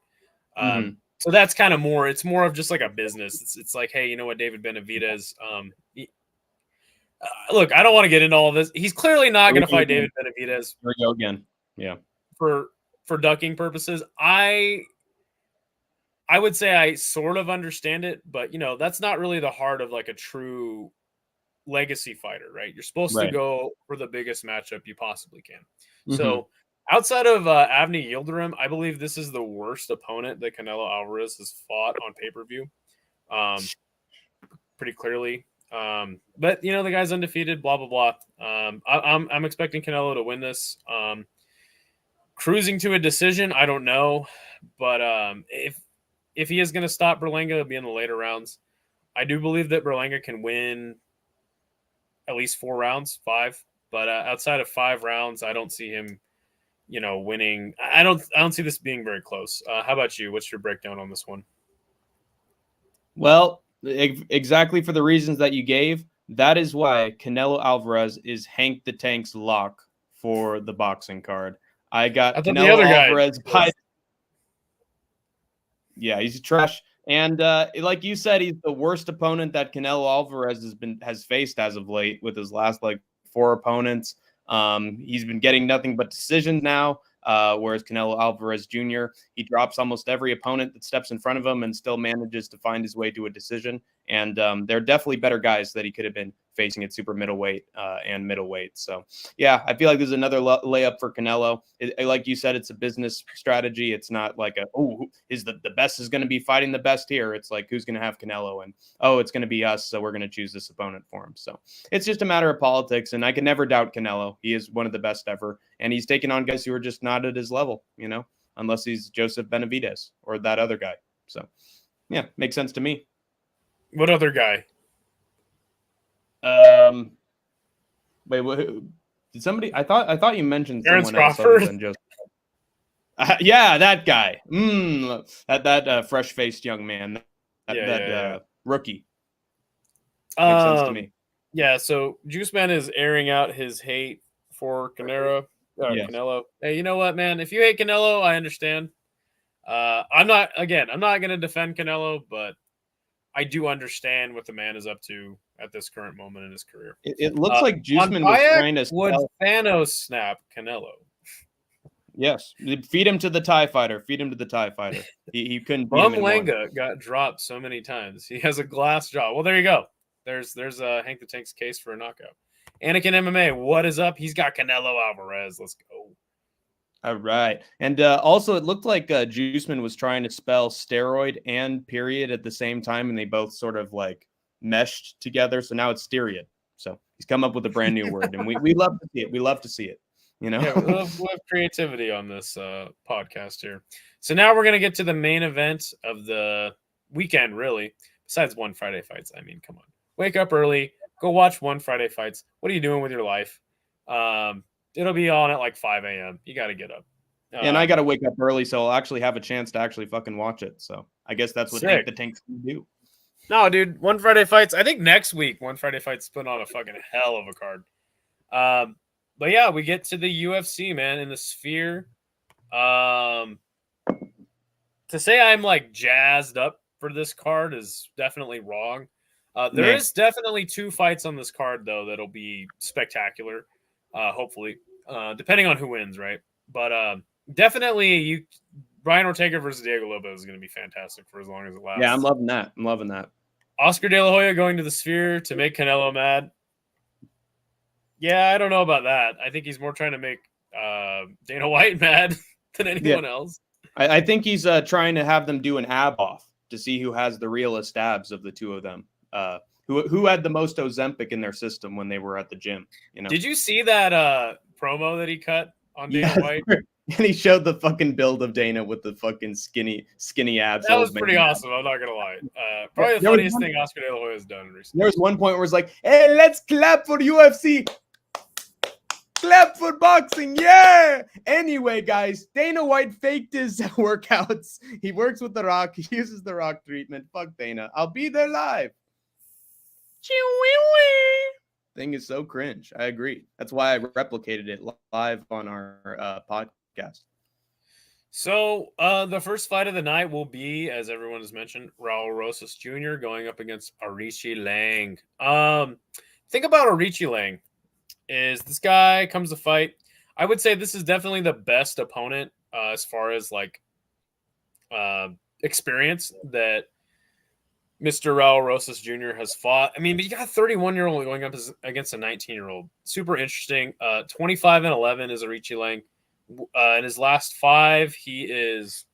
So that's kind of more. It's more of just like a business. It's like, hey, you know what, David Benavidez. Look, I don't want to get into all of this. He's clearly not going to fight David Benavidez. Here we go again. Yeah. For ducking purposes, I would say I sort of understand it, but that's not really the heart of like a true legacy fighter, right? You're supposed to go for the biggest matchup you possibly can. So outside of Avni Yildirim, I believe this is the worst opponent that Canelo Alvarez has fought on pay-per-view. Pretty clearly. But the guy's undefeated, blah, blah, blah. I'm expecting Canelo to win this. Cruising to a decision, I don't know. But if he is going to stop Berlanga, it'll be in the later rounds. I do believe that Berlanga can win at least 4 rounds, 5. But outside of 5 rounds, I don't see him, winning. I don't see this being very close. How about you? What's your breakdown on this one? Well, exactly for the reasons that you gave. That is why Canelo Alvarez is Hank the Tank's lock for the boxing card. I got Canelo Alvarez by. Yeah, he's trash. And like you said, he's the worst opponent that Canelo Alvarez has faced as of late with his last 4 opponents. He's been getting nothing but decisions now. Whereas Canelo Alvarez Jr., he drops almost every opponent that steps in front of him and still manages to find his way to a decision. And they're definitely better guys that he could have been facing at super middleweight and middleweight. So, yeah, I feel like there's another layup for Canelo. Like you said, it's a business strategy. It's not like the best is going to be fighting the best here. It's like, who's going to have Canelo? And, it's going to be us, so we're going to choose this opponent for him. So it's just a matter of politics, and I can never doubt Canelo. He is one of the best ever, and he's taken on guys who are just not at his level, unless he's Joseph Benavidez or that other guy. So, yeah, makes sense to me. What other guy? Wait, did somebody? I thought you mentioned Terrence someone else Crawford? other than Joseph. Yeah, that guy. That fresh-faced young man. That rookie. Makes sense to me. Yeah, so Juice Man is airing out his hate for Canelo. Canelo. Hey, you know what, man? If you hate Canelo, I understand. I'm not going to defend Canelo, but I do understand what the man is up to at this current moment in his career. It looks like Juiceman was trying to would Thanos snap Canelo. Yes, feed him to the TIE fighter. Feed him to the TIE fighter. He couldn't. Berlanga got dropped so many times. He has a glass jaw. Well, there you go. There's Hank the Tank's case for a knockout. Anakin MMA, what is up? He's got Canelo Alvarez. Let's go. All right. And also, it looked like Juiceman was trying to spell steroid and period at the same time, and they both sort of meshed together. So now it's steroid. So he's come up with a brand new word, and we love to see it. We love to see it. Yeah, we'll have creativity on this podcast here. So now we're going to get to the main event of the weekend, really, besides One Friday Fights. I mean, come on. Wake up early. Go watch One Friday Fights. What are you doing with your life? It'll be on at 5 a.m. You got to get up. And I got to wake up early, so I'll actually have a chance to actually fucking watch it. So I guess that's what Hank the Tank's going to do. No, dude. One Friday Fights. I think next week, One Friday Fights put on a fucking hell of a card. But yeah, we get to the UFC, man, in the Sphere. To say I'm jazzed up for this card is definitely wrong. There is definitely 2 fights on this card, though, that'll be spectacular. Hopefully, depending on who wins, right? But definitely, Brian Ortega versus Diego Lopez is going to be fantastic for as long as it lasts. Yeah, I'm loving that. Oscar De La Hoya going to the Sphere to make Canelo mad. Yeah, I don't know about that. I think he's more trying to make Dana White mad than anyone else. I think he's trying to have them do an ab off to see who has the realest abs of the 2 of them. Who had the most Ozempic in their system when they were at the gym? Did you see that promo that he cut on Dana White? And he showed the fucking build of Dana with the fucking skinny abs. That was pretty awesome. I'm not gonna lie. Probably the funniest thing Oscar De La Hoya has done recently. There was one point where it's like, "Hey, let's clap for UFC, clap for boxing, yeah." Anyway, guys, Dana White faked his workouts. He works with The Rock. He uses The Rock treatment. Fuck Dana. I'll be there live. Thing is so cringe. I agree. That's why I replicated it live on our podcast. So the first fight of the night will be, as everyone has mentioned, Raul Rosas Jr. going up against Aoriqileng. Think about Aoriqileng. Is this guy comes to fight? I would say this is definitely the best opponent as far as like experience that Mr. Raul Rosas Jr. has fought. I mean, but you got a 31-year-old going up against a 19-year-old. Super interesting. 25-11 is Aoriqileng. In his last 5, he is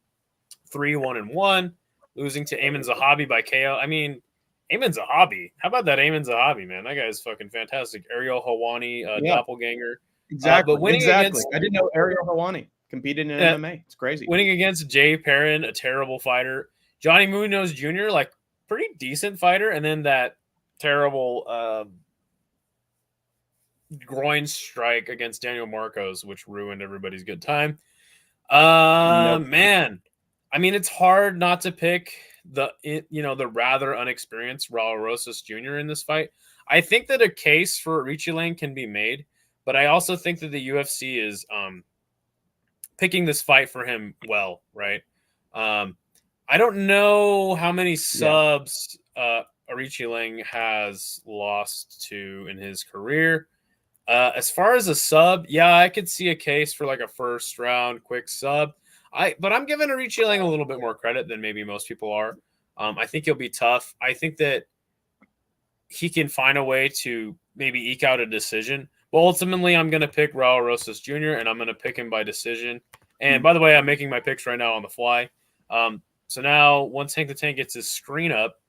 3-1-1, losing to Ayman Zahabi by KO. I mean, Ayman Zahabi. How about that Ayman Zahabi, man? That guy is fucking fantastic. Ariel Helwani, doppelganger. Exactly. But winning exactly. against, I didn't know Ariel Helwani competed in MMA. It's crazy. Winning against Jay Perrin, a terrible fighter. Johnny Munoz Jr., like, pretty decent fighter. And then that terrible groin strike against Daniel Marcos, which ruined everybody's good time. Man, I mean, it's hard not to pick the rather unexperienced Raul Rosas Jr. in this fight. I think that a case for Aoriqileng can be made, but I also think that the UFC is picking this fight for him well, right? I don't know how many subs Aoriqileng has lost to in his career. As far as a sub, I could see a case for like a first round quick sub. But I'm giving Aoriqileng a little bit more credit than maybe most people are. I think he'll be tough. I think that he can find a way to maybe eke out a decision. But ultimately, I'm going to pick Raul Rosas Jr., and I'm going to pick him by decision. And by the way, I'm making my picks right now on the fly. So now, once Hank the Tank gets his screen up,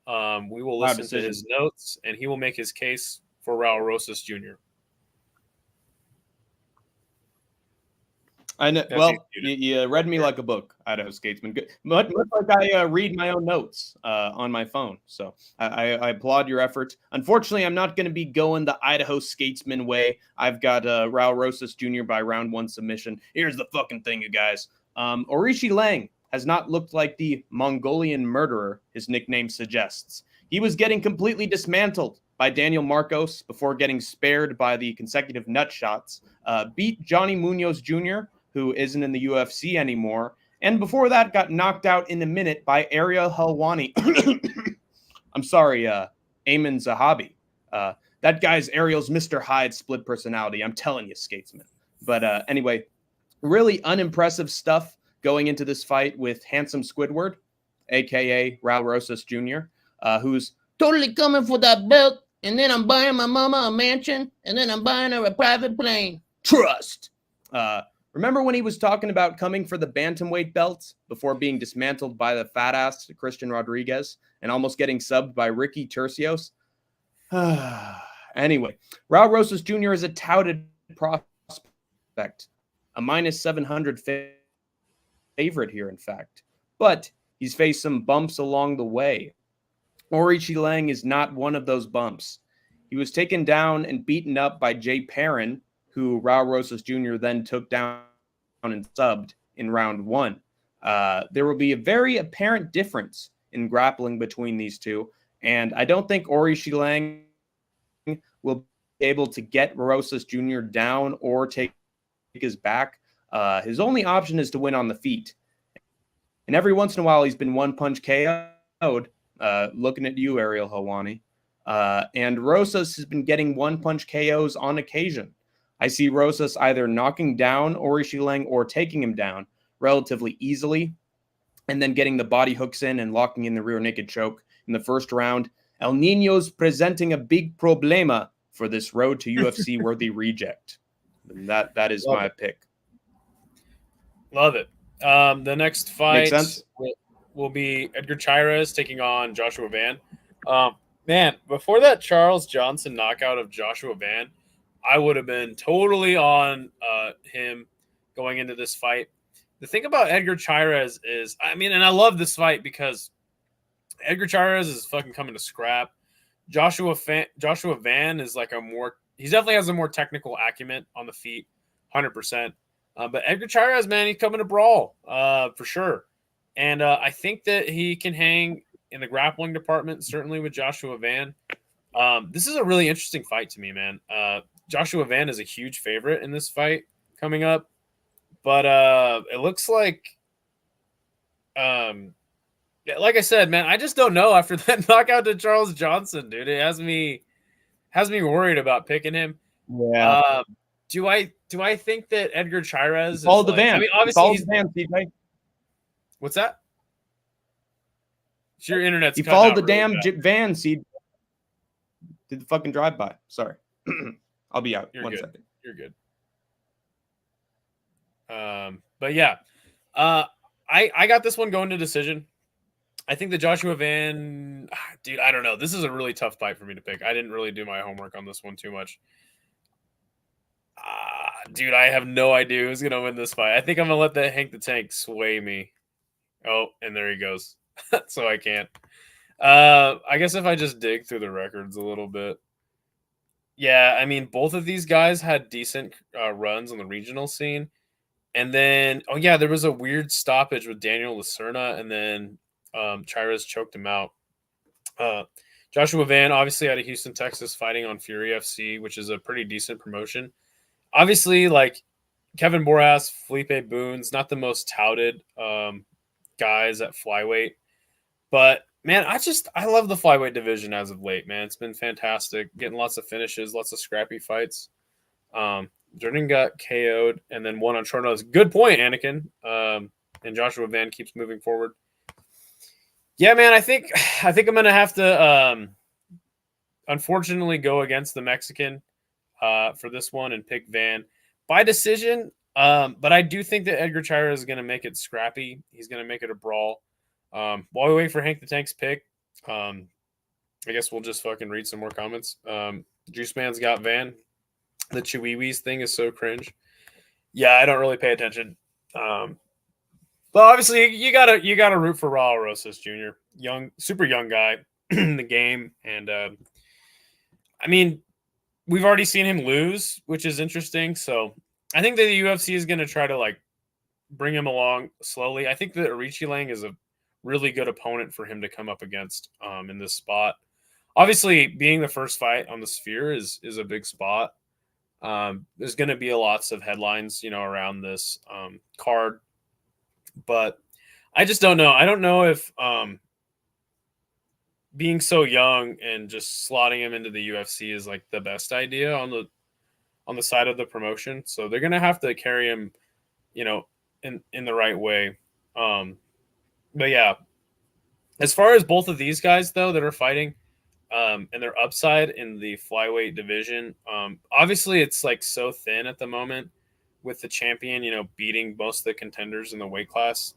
we will listen to his notes, and he will make his case for Raul Rosas Jr. I know. Well, you read me like a book, Idaho Skatesman. Good. Much like I read my own notes on my phone. So I applaud your efforts. Unfortunately, I'm not going to be going the Idaho Skatesman way. I've got Raul Rosas Jr. by round 1 submission. Here's the fucking thing, you guys. Aoriqileng has not looked like the Mongolian murderer his nickname suggests. He was getting completely dismantled by Daniel Marcos before getting spared by the consecutive nut shots. Beat Johnny Munoz Jr., who isn't in the UFC anymore. And before that, got knocked out in a minute by Ariel Helwani. I'm sorry, Ayman Zahabi. That guy's Ariel's Mr. Hyde split personality. I'm telling you, Skatesman. But anyway, really unimpressive stuff going into this fight with Handsome Squidward, a.k.a. Raul Rosas Jr., who's totally coming for that belt, and then I'm buying my mama a mansion, and then I'm buying her a private plane. Trust. Remember when he was talking about coming for the bantamweight belt before being dismantled by the fat-ass Christian Rodríguez and almost getting subbed by Ricky Tercios? Anyway, Raul Rosas Jr. is a touted prospect, a minus 700 favorite here, in fact. But he's faced some bumps along the way. Aoriqileng is not one of those bumps. He was taken down and beaten up by Jay Perrin, who Raul Rosas Jr. then took down and subbed in round 1. There will be a very apparent difference in grappling between these two, and I don't think Aoriqileng will be able to get Rosas Jr. down or take his back. His only option is to win on the feet. And every once in a while, he's been one-punch KO'd. Looking at you, Ariel Helwani. And Rosas has been getting one-punch KOs on occasion. I see Rosas either knocking down Aoriqileng or taking him down relatively easily, and then getting the body hooks in and locking in the rear naked choke in the first round. El Nino's presenting a big problema for this road to UFC-worthy reject. And that is my pick. Love it. The next fight will be Edgar Cháirez taking on Joshua Van. Man, before that Charles Johnson knockout of Joshua Van, I would have been totally on him going into this fight. the thing about Edgar Cháirez is, I mean, and I love this fight because Edgar Cháirez is fucking coming to scrap. Joshua Van is like he definitely has a more technical acumen on the feet, 100%. But Edgar Cháirez, man, he's coming to brawl for sure. And I think that he can hang in the grappling department, certainly with Joshua Van. This is a really interesting fight to me, man. Joshua Van is a huge favorite in this fight coming up. But it looks like, like I said, man, I just don't know after that knockout to Charles Johnson, dude. It has me worried about picking him. Yeah. Do I think that Edgar Cháirez is Follow the van. I mean, obviously he's the van, CJ. What's that? Your internet's He cutting followed out the really damn bad. van, CJ. Did the fucking drive-by. Sorry. I'll be out. You're One good. second. You're good. But yeah, I got this one going to decision. I think the Joshua Van, dude, I don't know. This is a really tough fight for me to pick. I didn't really do my homework on this one too much. Dude, I have no idea who's gonna win this fight. I think I'm gonna let that Hank the Tank sway me. Oh, and there he goes. So I can't. I guess if I just dig through the records a little bit. Yeah, I mean, both of these guys had decent runs on the regional scene. And then, oh yeah, there was a weird stoppage with Daniel Lacerna, and then Cháirez choked him out. Joshua Van, obviously out of Houston, Texas, fighting on Fury FC, which is a pretty decent promotion. Obviously, like Kevin Boras, Felipe Boons, not the most touted guys at flyweight. But, man, I love the flyweight division as of late, man. It's been fantastic. Getting lots of finishes, lots of scrappy fights. Jordan got KO'd and then won on short notice. Good point, Anakin. And Joshua Van keeps moving forward. Yeah, man, I think I'm gonna have to unfortunately go against the Mexican for this one and pick Van by decision. But I do think that Edgar Cháirez is gonna make it scrappy. He's gonna make it a brawl. While we wait for Hank the Tank's pick, I guess we'll just fucking read some more comments. Juice Man's got Van. The Chihuihuis thing is so cringe. Yeah, I don't really pay attention. But obviously you gotta root for Raul Rosas Jr. Young, super young guy in the game. And I mean, we've already seen him lose, which is interesting. So I think that the UFC is gonna try to like bring him along slowly. I think that Aoriqileng is a really good opponent for him to come up against in this spot. Obviously, being the first fight on the Sphere is a big spot. There's going to be lots of headlines, around this card, but I just don't know. I don't know if being so young and just slotting him into the UFC is like the best idea on the side of the promotion. So they're going to have to carry him, in the right way. But yeah, as far as both of these guys though that are fighting, and their upside in the flyweight division. Obviously, it's like so thin at the moment with the champion, beating most of the contenders in the weight class.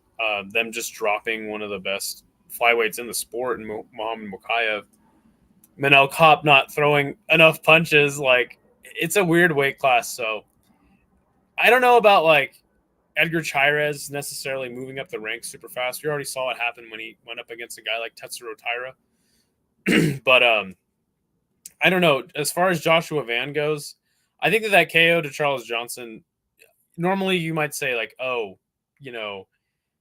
Them just dropping one of the best flyweights in the sport, and Muhammad Mokaev. Manuel Kopp not throwing enough punches. Like, it's a weird weight class. So I don't know about like Edgar Cháirez necessarily moving up the ranks super fast. We already saw it happen when he went up against a guy like Tetsuro Taira. But I don't know. As far as Joshua Van goes, I think that KO to Charles Johnson, normally you might say like, oh,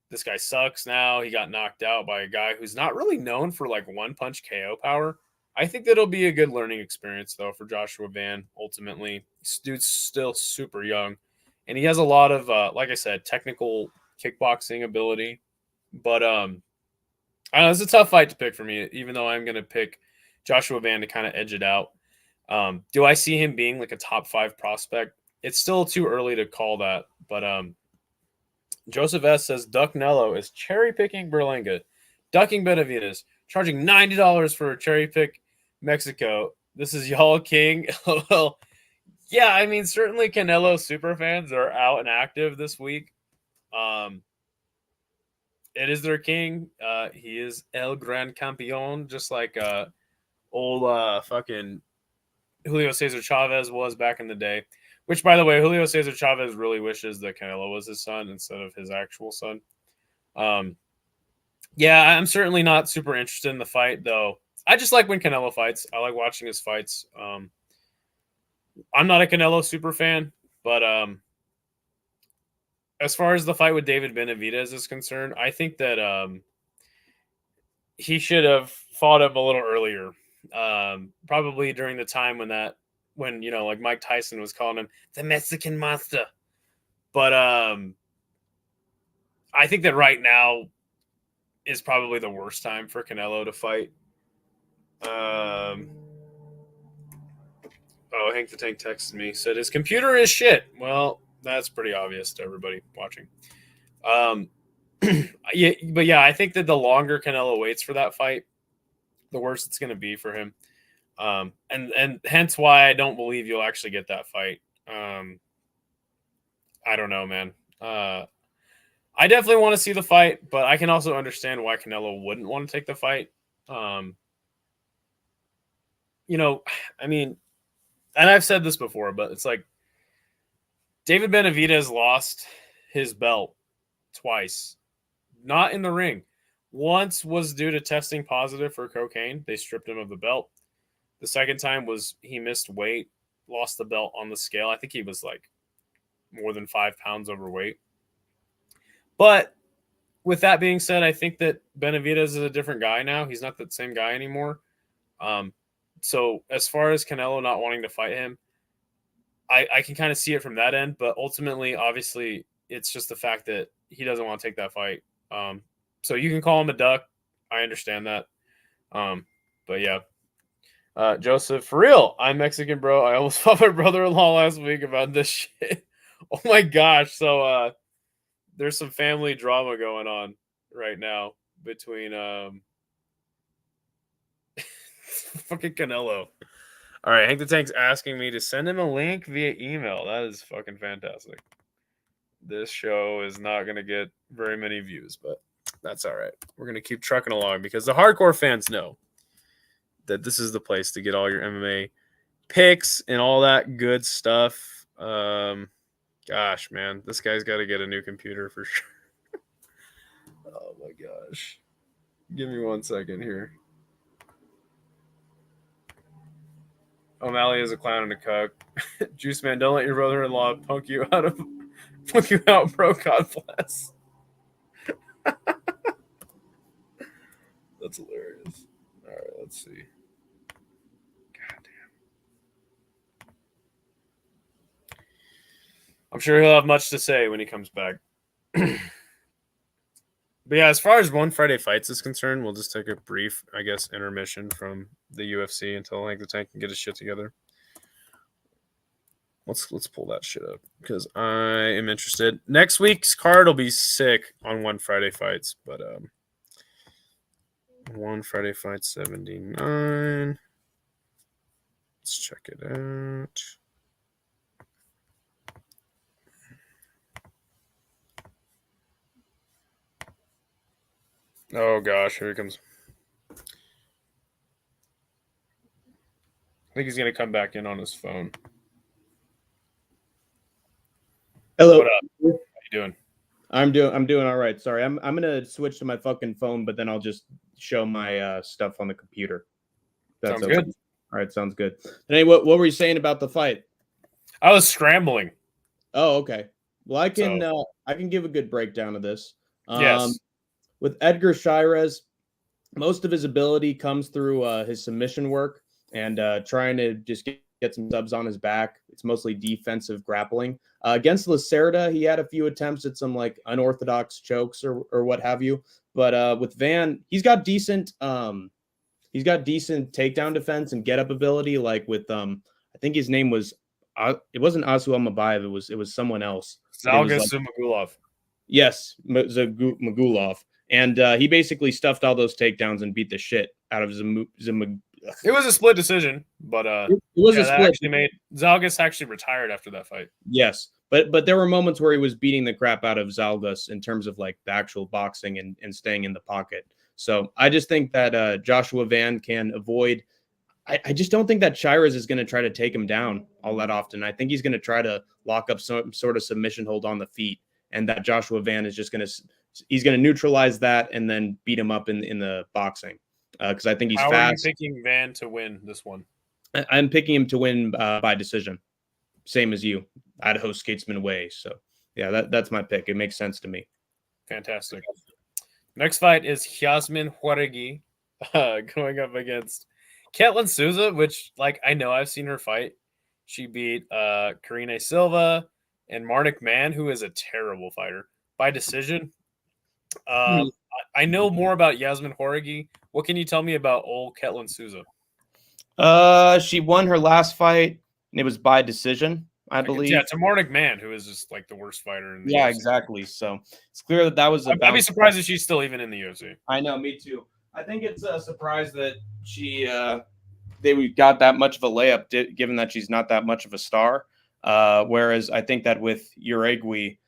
this guy sucks now. He got knocked out by a guy who's not really known for like one punch KO power. I think that'll be a good learning experience though for Joshua Van. Ultimately, this dude's still super young, and he has a lot of, like I said, technical kickboxing ability. But it's a tough fight to pick for me, even though I'm going to pick Joshua Van to kind of edge it out. Do I see him being like a top 5 prospect? It's still too early to call that. But Joseph S. says Duck Nello is cherry picking Berlanga, ducking Benavides, charging $90 for a cherry pick Mexico. This is y'all king. Well, yeah, I mean, certainly Canelo super fans are out and active this week. It is their king. He is El Gran Campeon, just like old fucking Julio Cesar Chavez was back in the day. Which, by the way, Julio Cesar Chavez really wishes that Canelo was his son instead of his actual son. Yeah, I'm certainly not super interested in the fight, though. I just like when Canelo fights. I like watching his fights. I'm not a Canelo super fan, but as far as the fight with David Benavidez is concerned, I think that he should have fought him a little earlier. Probably during the time when you know, like Mike Tyson was calling him the Mexican monster. But I think that right now is probably the worst time for Canelo to fight. Oh, Hank the Tank texted me, said his computer is shit. Well, that's pretty obvious to everybody watching. Yeah, but yeah, I think that the longer Canelo waits for that fight, the worse it's going to be for him. And hence why I don't believe you'll actually get that fight. I don't know, man. I definitely want to see the fight, but I can also understand why Canelo wouldn't want to take the fight. You know, I mean, and I've said this before, but it's like David Benavidez lost his belt twice, not in the ring. Once was due to testing positive for cocaine. They stripped him of the belt. The second time was he missed weight, lost the belt on the scale. I think he was like more than 5 pounds overweight. But with that being said, I think that Benavidez is a different guy now. He's not the same guy anymore. So as far as Canelo not wanting to fight him, I can kind of see it from that end. But ultimately, obviously, it's just the fact that he doesn't want to take that fight. So you can call him a duck. I understand that. But yeah. Joseph, for real, I'm Mexican, bro. I almost fought my brother-in-law last week about this shit. Oh my gosh. So there's some family drama going on right now between fucking Canelo. All right, Hank the Tank's asking me to send him a link via email. That is fucking fantastic. This show is not going to get very many views, but that's all right. We're going to keep trucking along because the hardcore fans know that this is the place to get all your MMA picks and all that good stuff. Gosh, man, this guy's got to get a new computer for sure. Oh my gosh. Give me 1 second here. O'Malley is a clown and a cuck. Juice man, don't let your brother-in-law punk you out, bro. God bless. That's hilarious. All right, let's see. God damn. I'm sure he'll have much to say when he comes back. But yeah, as far as One Friday Fights is concerned, we'll just take a brief, I guess, intermission from the UFC until Hank the Tank can get his shit together. Let's pull that shit up because I am interested. Next week's card will be sick on One Friday Fights, but One Friday Fight 79. Let's check it out. Oh gosh, here he comes. I think he's gonna come back in on his phone. Hello. What up? How you doing? I'm doing all right. Sorry, I'm gonna switch to my fucking phone, but then I'll just show my stuff on the computer. Sounds good. All right, sounds good. Hey, what were you saying about the fight? I was scrambling. Oh, okay. Well, I can give a good breakdown of this. Yes. With Edgar Cháirez, most of his ability comes through his submission work and trying to just get some subs on his back. It's mostly defensive grappling. Against Lacerda, he had a few attempts at some like unorthodox chokes or what have you. But with Van, he's got decent takedown defense and get up ability. Like with I think his name was it wasn't Asu Almabayev. It was someone else. Zhalgas Magulov. Yes, Magulov. And he basically stuffed all those takedowns and beat the shit out of It was a split decision, but it was a split. Zhalgas actually retired after that fight. Yes, but there were moments where he was beating the crap out of Zhalgas in terms of like the actual boxing and staying in the pocket. So I just think that Joshua Van can avoid. I just don't think that Cháirez is going to try to take him down all that often. I think he's going to try to lock up some sort of submission hold on the feet, and that Joshua Van is just going to neutralize that and then beat him up in the boxing because I think he's fast. How are you picking Van to win this one? I'm picking him to win by decision, same as you, Idaho Skatesman way. So yeah, that's my pick. It makes sense to me. Fantastic. Next fight is Yazmin Jauregui going up against Ketlen Souza, which, like, I know I've seen her fight. She beat Irene Silva and Marnik Mann, who is a terrible fighter, by decision. I know more about Yazmin Jauregui. What can you tell me about old Ketlen Souza? She won her last fight, and it was by decision, I believe. Yeah, to Marnik Mann, who is just like the worst fitter in the UFC. exactly. So it's clear that was. I'd be surprised if she's still even in the UFC. I know, me too. I think it's a surprise that they got that much of a layup, given that she's not that much of a star. Whereas I think that with Jauregui,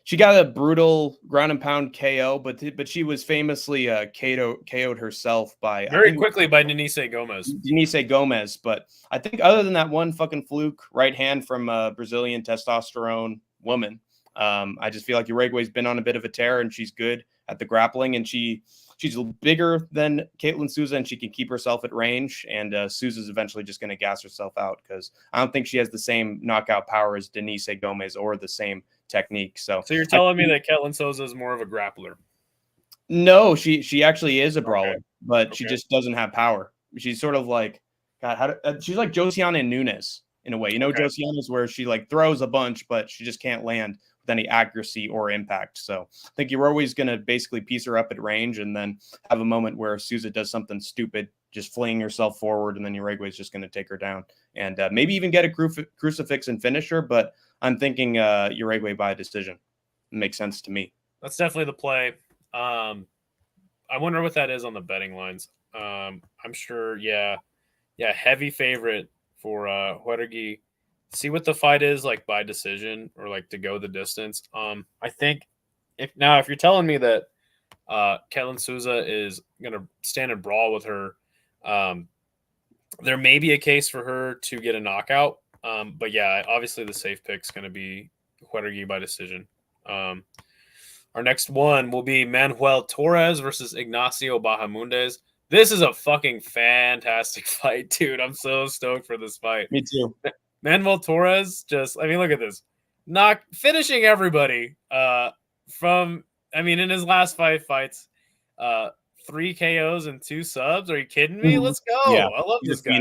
she got a brutal ground and pound KO, but she was famously KO'd herself by very quickly by Denise Gomez. But I think other than that one fucking fluke right hand from a Brazilian testosterone woman, I just feel like Jauregui's been on a bit of a tear, and she's good at the grappling, and she's bigger than Ketlen Souza, and she can keep herself at range. And Souza's eventually just going to gas herself out because I don't think she has the same knockout power as Denise Gomez or the same technique. So you're telling me that Ketlen Souza is more of a grappler? No, she actually is a brawler, but she just doesn't have power. She's sort of like she's like Josiana Nunes in a way. Josiana is where she like throws a bunch, but she just can't land with any accuracy or impact. So I think you're always going to basically piece her up at range and then have a moment where Souza does something stupid, just flinging herself forward, and then Jauregui is just going to take her down and maybe even get a crucifix and finish her. But I'm thinking Jauregui by decision. It makes sense to me. That's definitely the play. I wonder what that is on the betting lines. I'm sure, yeah, heavy favorite for Jauregui. See what the fight is like by decision or like to go the distance. I think if you're telling me that Ketlen Souza is gonna stand and brawl with her, there may be a case for her to get a knockout. But yeah, obviously the safe pick is gonna be Jauregui by decision. Our next one will be Manuel Torres versus Ignacio Bahamondes. This is a fucking fantastic fight, dude. I'm so stoked for this fight. Me too. Manuel Torres look at this. Finishing everybody in his last 5 fights, 3 KOs and 2 subs. Are you kidding me? Let's go. Yeah, I love this guy.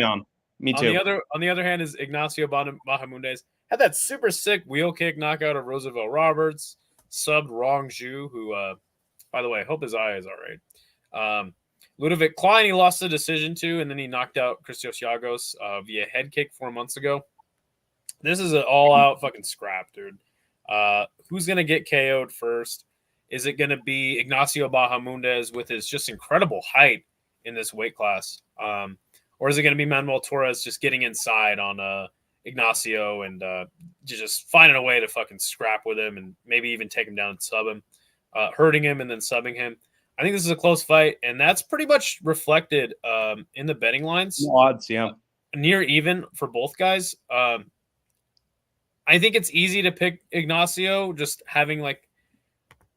Me too. On the other hand is Ignacio Bahamondes. Had that super sick wheel kick knockout of Roosevelt Roberts, subbed Rong Zhu, who, by the way, I hope his eye is all right. Ludovic Klein, he lost the decision to, and then he knocked out Christos Giagos via head kick 4 months ago. This is an all-out fucking scrap, dude. Who's going to get KO'd first? Is it going to be Ignacio Bahamondes with his just incredible height in this weight class? Or is it going to be Manuel Torres just getting inside on Ignacio and just finding a way to fucking scrap with him and maybe even take him down and sub him, hurting him and then subbing him? I think this is a close fight, and that's pretty much reflected in the betting lines. Odds, yeah. Near even for both guys. I think it's easy to pick Ignacio, just having like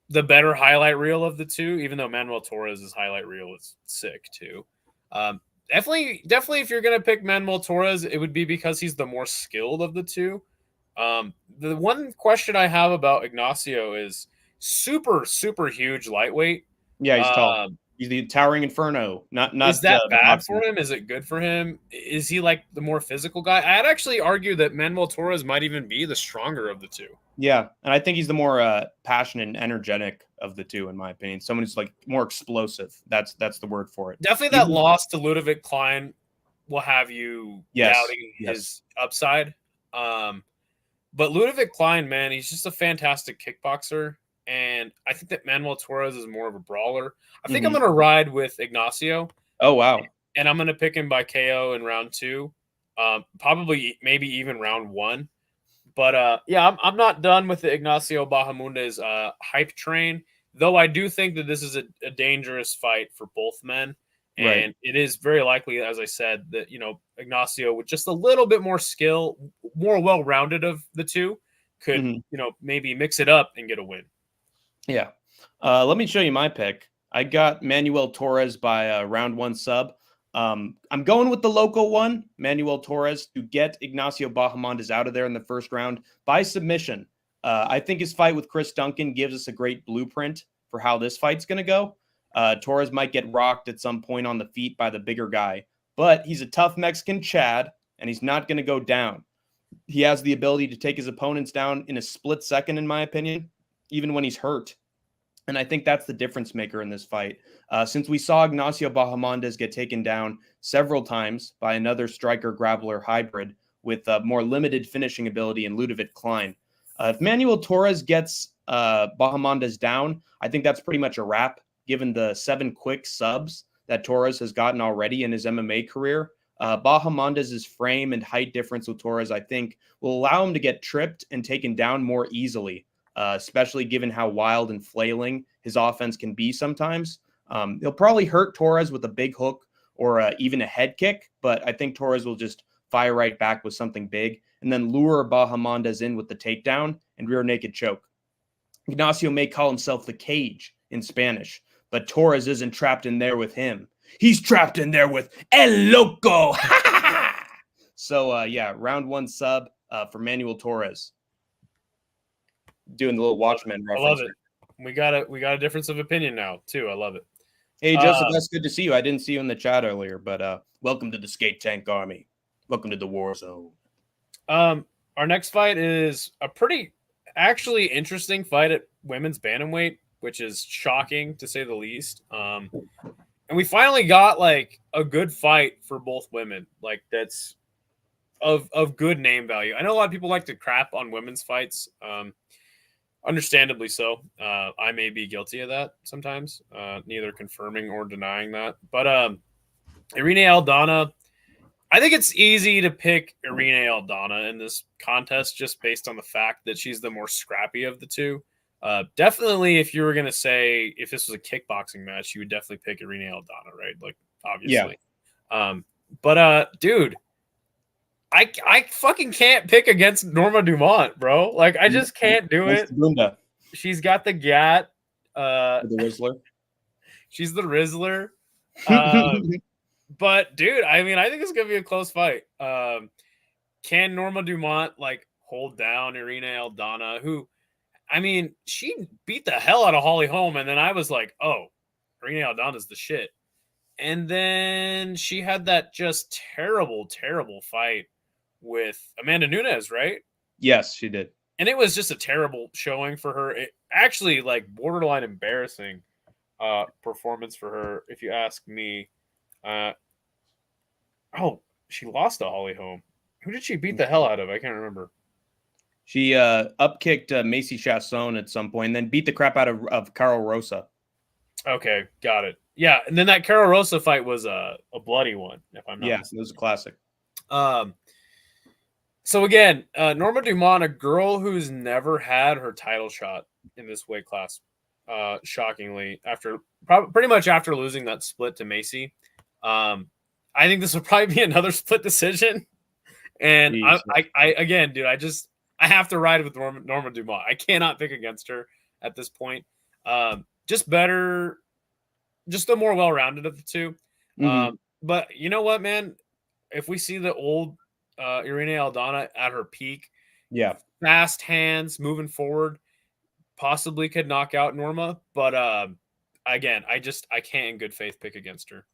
the better highlight reel of the two, even though Manuel Torres' highlight reel is sick too. Definitely, if you're going to pick Manuel Torres, it would be because he's the more skilled of the two. The one question I have about Ignacio is super, super huge lightweight. Yeah, he's tall. He's the towering inferno. Not is that bad for him? Is it good for him? Is he like the more physical guy? I'd actually argue that Manuel Torres might even be the stronger of the two. Yeah, and I think he's the more passionate and energetic of the two, in my opinion. Someone who's like more explosive. That's the word for it. Definitely that loss to Ludovic Klein will have you doubting his upside. But Ludovic Klein, man, he's just a fantastic kickboxer. And I think that Manuel Torres is more of a brawler. I think I'm going to ride with Ignacio. Oh, wow. And I'm going to pick him by KO in round 2. Probably maybe even round 1. But, yeah, I'm not done with the Ignacio Bahamondes hype train, though I do think that this is a dangerous fight for both men. And Right. it is very likely, as I said, that, Ignacio with just a little bit more skill, more well-rounded of the two, could, maybe mix it up and get a win. Yeah. Let me show you my pick. I got Manuel Torres by a round 1 sub. I'm going with the local one, Manuel Torres, to get Ignacio Bahamondes out of there in the first round by submission. I think his fight with Chris Duncan gives us a great blueprint for how this fight's going to go. Torres might get rocked at some point on the feet by the bigger guy, but he's a tough Mexican Chad, and he's not going to go down. He has the ability to take his opponents down in a split second, in my opinion, even when he's hurt. And I think that's the difference maker in this fight. Since we saw Ignacio Bahamondes get taken down several times by another striker-grappler hybrid with more limited finishing ability in Ludovic Klein. If Manuel Torres gets Bahamondes down, I think that's pretty much a wrap, given the 7 quick subs that Torres has gotten already in his MMA career. Bahamondes' frame and height difference with Torres, I think, will allow him to get tripped and taken down more easily. Especially given how wild and flailing his offense can be sometimes. He'll probably hurt Torres with a big hook or even a head kick, but I think Torres will just fire right back with something big and then lure Bahamondes in with the takedown and rear naked choke. Ignacio may call himself the cage in Spanish, but Torres isn't trapped in there with him. He's trapped in there with El Loco. So, round 1 sub for Manuel Torres. Doing the little Watchmen reference. I love it. We got a difference of opinion now too. I love it. Hey Joseph, that's good to see you. I didn't see you in the chat earlier, but welcome to the Skate Tank Army. Welcome to the war zone. Our next fight is a pretty actually interesting fight at women's bantamweight, which is shocking to say the least. And we finally got like a good fight for both women, like that's of good name value. I know a lot of people like to crap on women's fights. Understandably so. I may be guilty of that sometimes, neither confirming or denying that. But Irene Aldana, I think it's easy to pick Irene Aldana in this contest just based on the fact that she's the more scrappy of the two. Definitely, if you were going to say if this was a kickboxing match, you would definitely pick Irene Aldana, right? Like, obviously. Yeah. Dude, I fucking can't pick against Norma Dumont, bro. Like, I just can't do it. She's got the gat. The Rizzler. She's the Rizzler. But, dude, I mean, I think it's going to be a close fight. Can Norma Dumont, like, hold down Irene Aldana, who, I mean, she beat the hell out of Holly Holm, and then I was like, oh, Irene Aldana's the shit. And then she had that just terrible, terrible fight with Amanda Nunes, right? Yes, she did. And it was just a terrible showing for her. It actually, like, borderline embarrassing performance for her, if you ask me. She lost to Holly Holm. Who did she beat the hell out of? I can't remember. She upkicked Macy Chasson at some point and then beat the crap out of Carol Rosa. Okay, got it. Yeah, and then that Carol Rosa fight was a bloody one, if I'm not mistaken. It was a classic. So again, Norma Dumont, a girl who's never had her title shot in this weight class, shockingly, pretty much after losing that split to Macy. I think this will probably be another split decision. And I again, dude, I have to ride with Norma Dumont. I cannot pick against her at this point. Just better, just the more well-rounded of the two. But you know what, man? If we see the old Irene Aldana at her peak, fast hands moving forward, possibly could knock out Norma. But again, I can't in good faith pick against her.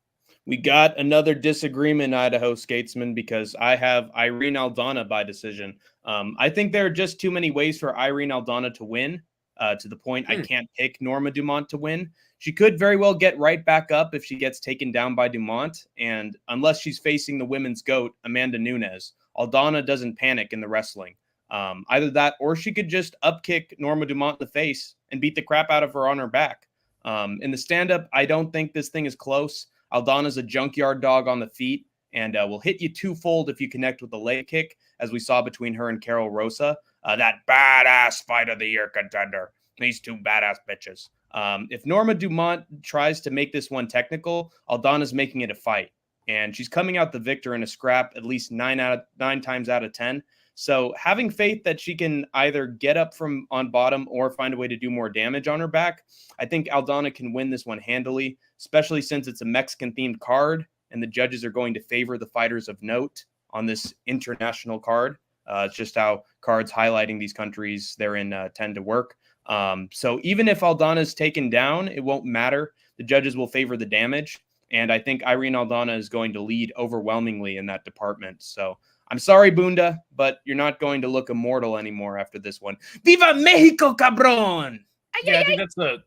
We got another disagreement, Idaho Skatesman, because I have Irene Aldana by decision. I think there are just too many ways for Irene Aldana to win, to the point I can't pick Norma Dumont to win. She could very well get right back up if she gets taken down by Dumont, and unless she's facing the women's GOAT, Amanda Nunes, Aldana doesn't panic in the wrestling. Either that, or she could just upkick Norma Dumont in the face and beat the crap out of her on her back. In the stand-up, I don't think this thing is close. Aldana's a junkyard dog on the feet and will hit you twofold if you connect with a leg kick, as we saw between her and Carol Rosa. That badass fight of the year contender. These two badass bitches. If Norma Dumont tries to make this one technical, Aldana's making it a fight. And she's coming out the victor in a scrap at least 9 times out of 10. So having faith that she can either get up from on bottom or find a way to do more damage on her back, I think Aldana can win this one handily, especially since it's a Mexican-themed card and the judges are going to favor the fighters of note on this international card. It's just how cards highlighting these countries they're in tend to work. So even if Aldana's taken down, it won't matter. The judges will favor the damage. And I think Irene Aldana is going to lead overwhelmingly in that department. So I'm sorry, Bunda, but you're not going to look immortal anymore after this one. Viva Mexico, cabron! Yeah, I think that's a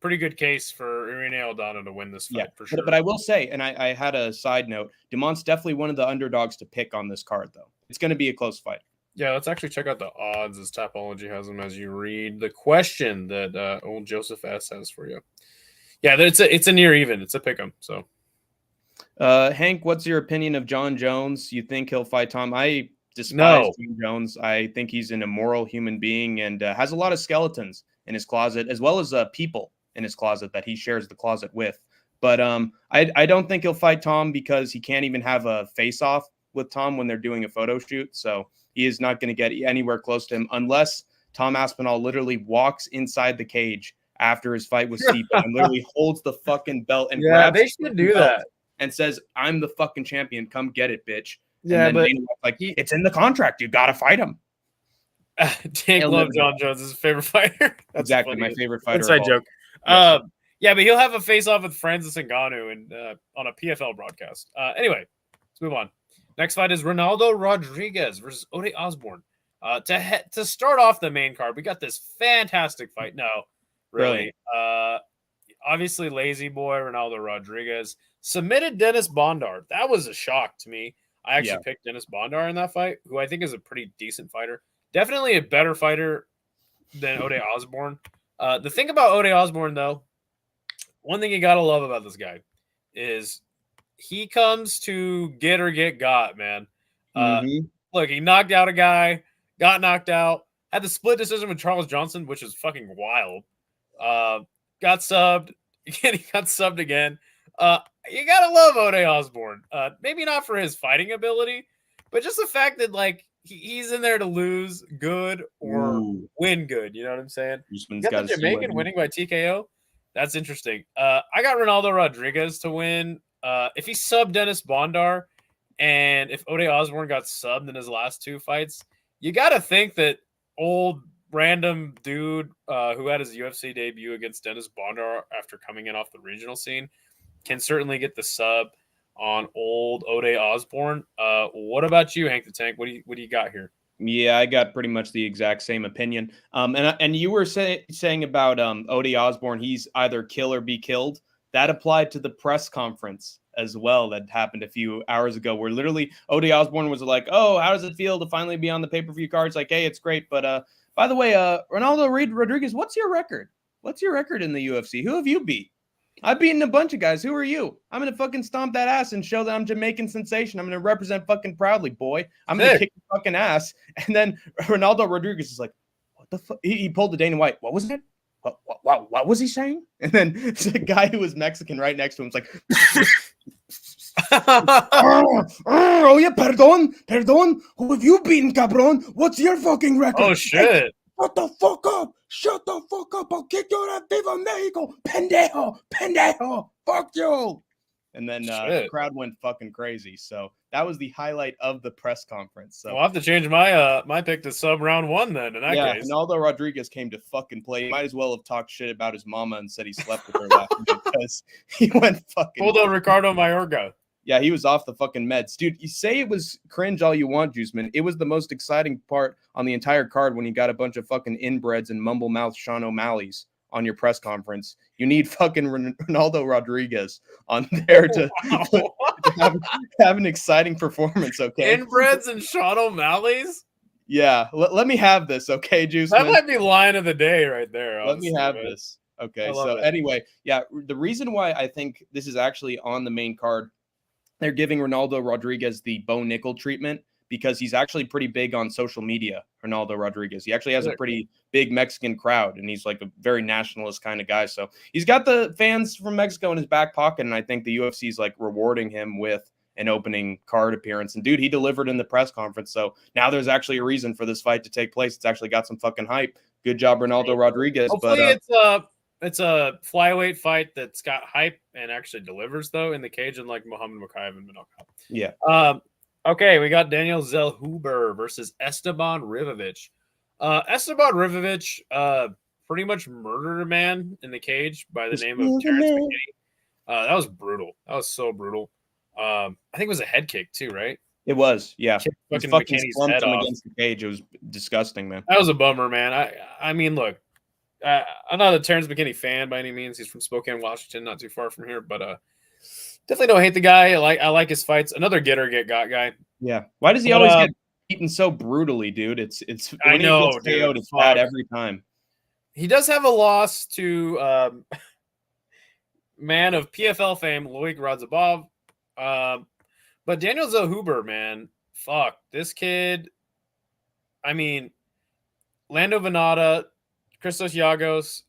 pretty good case for Irene Aldana to win this fight, for sure. But I will say, and I had a side note, Dumont's definitely one of the underdogs to pick on this card, though. It's going to be a close fight. Yeah, let's actually check out the odds as Tapology has them as you read the question that old Joseph S has for you. Yeah, it's a near even. It's a pick 'em. So, Hank, what's your opinion of John Jones? You think he'll fight Tom? I despise John Jones. I think he's an immoral human being and has a lot of skeletons in his closet, as well as people in his closet that he shares the closet with. But I don't think he'll fight Tom because he can't even have a face-off with Tom when they're doing a photo shoot. So he is not going to get anywhere close to him unless Tom Aspinall literally walks inside the cage after his fight with Stipe and literally holds the fucking belt and grabs they should do that and says, "I'm the fucking champion. Come get it, bitch." Yeah, and then but it's in the contract. You got to fight him. Tank love John Jones is his favorite fighter. That's exactly my favorite fighter. Inside joke. Yes. Yeah, but he'll have a face-off with Francis Ngannou and on a PFL broadcast. Anyway, let's move on. Next fight is Ronaldo Rodríguez versus Ode Osborne. To start off the main card, we got this fantastic fight. No, really. Obviously, lazy boy Ronaldo Rodríguez submitted Dennis Bondar. That was a shock to me. I actually picked Dennis Bondar in that fight, who I think is a pretty decent fighter. Definitely a better fighter than Ode Osborne. The thing about Ode Osborne, though, one thing you got to love about this guy is he comes to get or get got, man. Look, he knocked out a guy, got knocked out, had the split decision with Charles Johnson, which is fucking wild. Got subbed. Again, he got subbed again. You got to love Ode Osborne. Maybe not for his fighting ability, but just the fact that, like, he's in there to lose good or win good. You know what I'm saying? You got the Jamaican winning by TKO. That's interesting. I got Ronaldo Rodríguez to win. If he subbed Dennis Bondar and if Ode Osborne got subbed in his last two fights, you got to think that old random dude who had his UFC debut against Dennis Bondar after coming in off the regional scene can certainly get the sub on old Ode Osborne. What about you, Hank the Tank? What do you got here? Yeah, I got pretty much the exact same opinion. And you were saying about Ode Osborne, he's either kill or be killed. That applied to the press conference as well that happened a few hours ago, where literally Ode Osborne was like, "Oh, how does it feel to finally be on the pay-per-view cards?" Like, "Hey, it's great, but by the way, Ronaldo Rodríguez, what's your record? What's your record in the UFC? Who have you beat? I've beaten a bunch of guys. Who are you? I'm going to fucking stomp that ass and show that I'm Jamaican sensation. I'm going to represent fucking proudly, boy. I'm going to kick your fucking ass." And then Ronaldo Rodríguez is like, "What the fuck?" He pulled the Dana White. "What was that? What was he saying?" And then the guy who was Mexican right next to him was like, "Oh yeah, perdón. Who have you beaten, cabron? What's your fucking record?" Oh shit. Hey, shut the fuck up. Shut the fuck up. I'll kick your ass. Viva Mexico. Pendejo. Fuck you. And then the crowd went fucking crazy. So that was the highlight of the press conference. So I'll have to change my pick to sub round one then in that case. Ronaldo Rodríguez came to fucking play. He might as well have talked shit about his mama and said he slept with her last night because he went fucking Pulled Ricardo Mayorga. Yeah, he was off the fucking meds. Dude, you say it was cringe all you want, Juiceman. It was the most exciting part on the entire card when you got a bunch of fucking inbreds and mumble mouth Sean O'Malley's on your press conference. You need fucking Ronaldo Rodríguez on there to have an exciting performance, okay? Inbreds and Sean O'Malley's? Yeah, let me have this, okay, Juiceman? That might be line of the day right there. Let me have this. Okay, so anyway, yeah, the reason why I think this is actually on the main card, they're giving Ronaldo Rodríguez the Bo Nickel treatment because he's actually pretty big on social media, Ronaldo Rodríguez. He actually has a pretty big Mexican crowd, and he's like a very nationalist kind of guy. So he's got the fans from Mexico in his back pocket, and I think the UFC is like rewarding him with an opening card appearance. And dude, he delivered in the press conference. So now there's actually a reason for this fight to take place. It's actually got some fucking hype. Good job, Ronaldo Rodríguez. Hopefully it's a flyweight fight that's got hype and actually delivers though in the cage, and like Muhammad Mokaev and Manokov. Yeah. Okay, we got Daniel Zellhuber versus Esteban Rivovic. Esteban Rivovic pretty much murdered a man in the cage by the name of Terrence McKinney. That was brutal. That was so brutal. I think it was a head kick too, right? It was, yeah. Fucking McKinney's head off against the cage. It was disgusting, man. That was a bummer, man. I mean, look, I'm not a Terrence McKinney fan by any means. He's from Spokane, Washington, not too far from here, but definitely don't hate the guy. I like his fights. Another get got guy. Yeah. Why does he always get beaten so brutally, dude? It's I know, dude. It's bad every time. He does have a loss to man of PFL fame, Loic Radzhabov. But Daniel Zellhuber, man, fuck this kid. I mean, Lando Venata, Christos Yagos,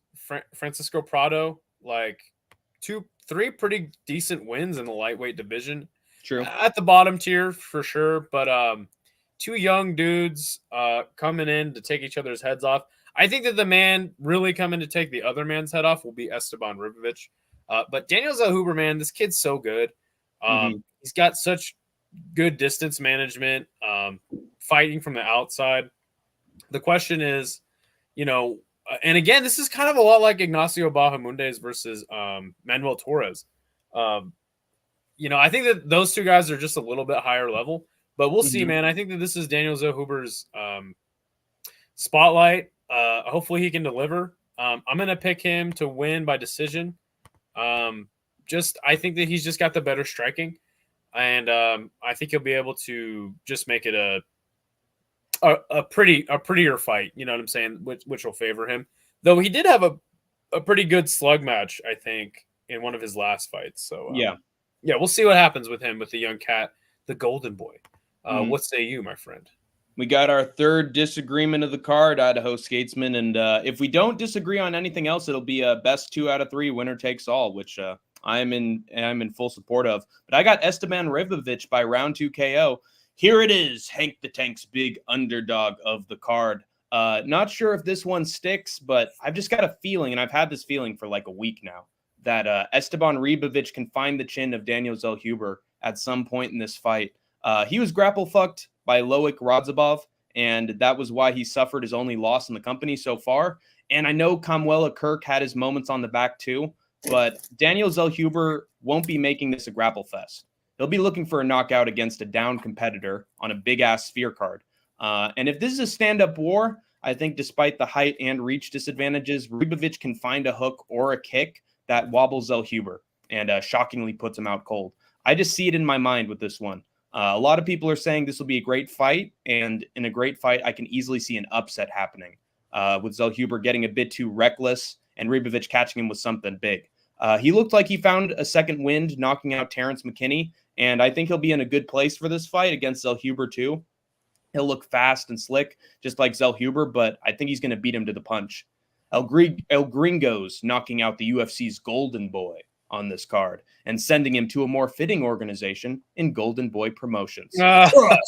Francisco Prado, like 3 pretty decent wins in the lightweight division. True. At the bottom tier for sure, but 2 young dudes coming in to take each other's heads off. I think that the man really coming to take the other man's head off will be Esteban Rivovic. But Daniel Zellhuber, man, this kid's so good. He's got such good distance management, fighting from the outside. The question is, and again, this is kind of a lot like Ignacio Bahamondes versus Manuel Torres. I think that those 2 guys are just a little bit higher level, but we'll see, man. I think that this is Daniel Zellhuber's spotlight. Hopefully he can deliver. I'm going to pick him to win by decision. I think that he's just got the better striking, and I think he'll be able to just make it a prettier fight. You know what I'm saying? Which will favor him. Though he did have a pretty good slug match, I think, in one of his last fights. So yeah, we'll see what happens with him, with the young cat, the golden boy. What say you, my friend? We got our third disagreement of the card, Idaho Skatesman, and if we don't disagree on anything else, it'll be a best 2 out of 3, winner takes all, which I'm in full support of. But I got Esteban Rivovic by round 2 KO. Here it is, Hank the Tank's big underdog of the card. Not sure if this one sticks, but I've just got a feeling, and I've had this feeling for like a week now, that Esteban Rivovic can find the chin of Daniel Zellhuber at some point in this fight. He was grapple fucked by Loic Radzhabov, and that was why he suffered his only loss in the company so far. And I know Kamuela Kirk had his moments on the back too, but Daniel Zellhuber won't be making this a grapple fest. He'll be looking for a knockout against a down competitor on a big-ass sphere card. And if this is a stand-up war, I think despite the height and reach disadvantages, Ribovic can find a hook or a kick that wobbles Zellhuber and shockingly puts him out cold. I just see it in my mind with this one. A lot of people are saying this will be a great fight, and in a great fight, I can easily see an upset happening with Zellhuber getting a bit too reckless and Ribovic catching him with something big. He looked like he found a second wind, knocking out Terrence McKinney, and I think he'll be in a good place for this fight against Zellhuber too. He'll look fast and slick, just like Zellhuber, but I think he's going to beat him to the punch. El Gringo's knocking out the UFC's Golden Boy on this card and sending him to a more fitting organization in Golden Boy Promotions. I don't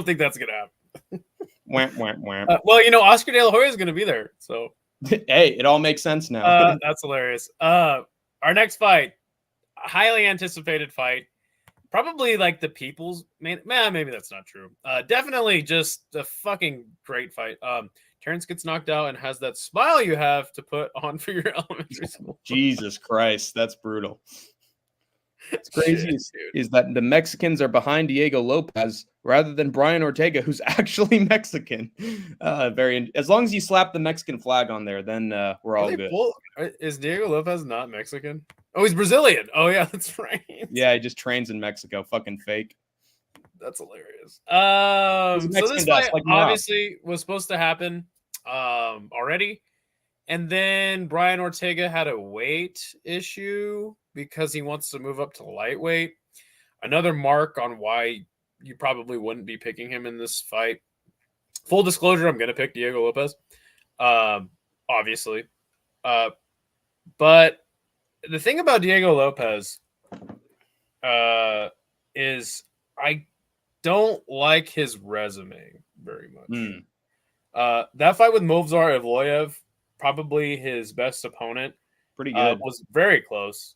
think that's going to happen. Well, Oscar De La Hoya is going to be there, so hey, it all makes sense now. That's hilarious. Our next fight, a highly anticipated fight, probably like the people's maybe that's not true. Definitely just a fucking great fight. Terrence gets knocked out and has that smile you have to put on for your elementary school. Jesus Christ, that's brutal. It's crazy is that the Mexicans are behind Diego Lopez rather than Brian Ortega, who's actually Mexican. As long as you slap the Mexican flag on there, then we're all good. Is Diego Lopez not Mexican? Oh, he's Brazilian. Oh yeah, that's right. Yeah, he just trains in Mexico. Fucking fake. That's hilarious. So this fight obviously was supposed to happen already. And then Brian Ortega had a weight issue because he wants to move up to lightweight. Another mark on why you probably wouldn't be picking him in this fight. Full disclosure, I'm going to pick Diego Lopez, obviously. But the thing about Diego Lopez is I don't like his resume very much. That fight with Movsar Evloev, probably his best opponent, Pretty good. was very close.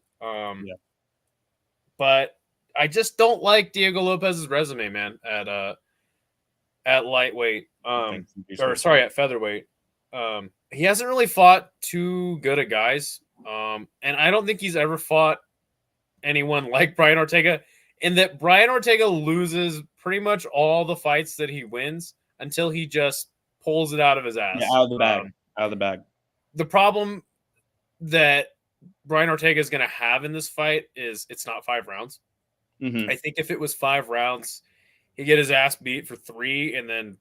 But I just don't like Diego Lopez's resume, man, at lightweight. At featherweight. He hasn't really fought too good at guys. And I don't think he's ever fought anyone like Brian Ortega, in that Brian Ortega loses pretty much all the fights that he wins until he just pulls it out of his ass. Yeah, out of the bag. Out of the bag. The problem that Brian Ortega is going to have in this fight is it's not 5 rounds. I think if it was 5 rounds, he'd get his ass beat for 3 and then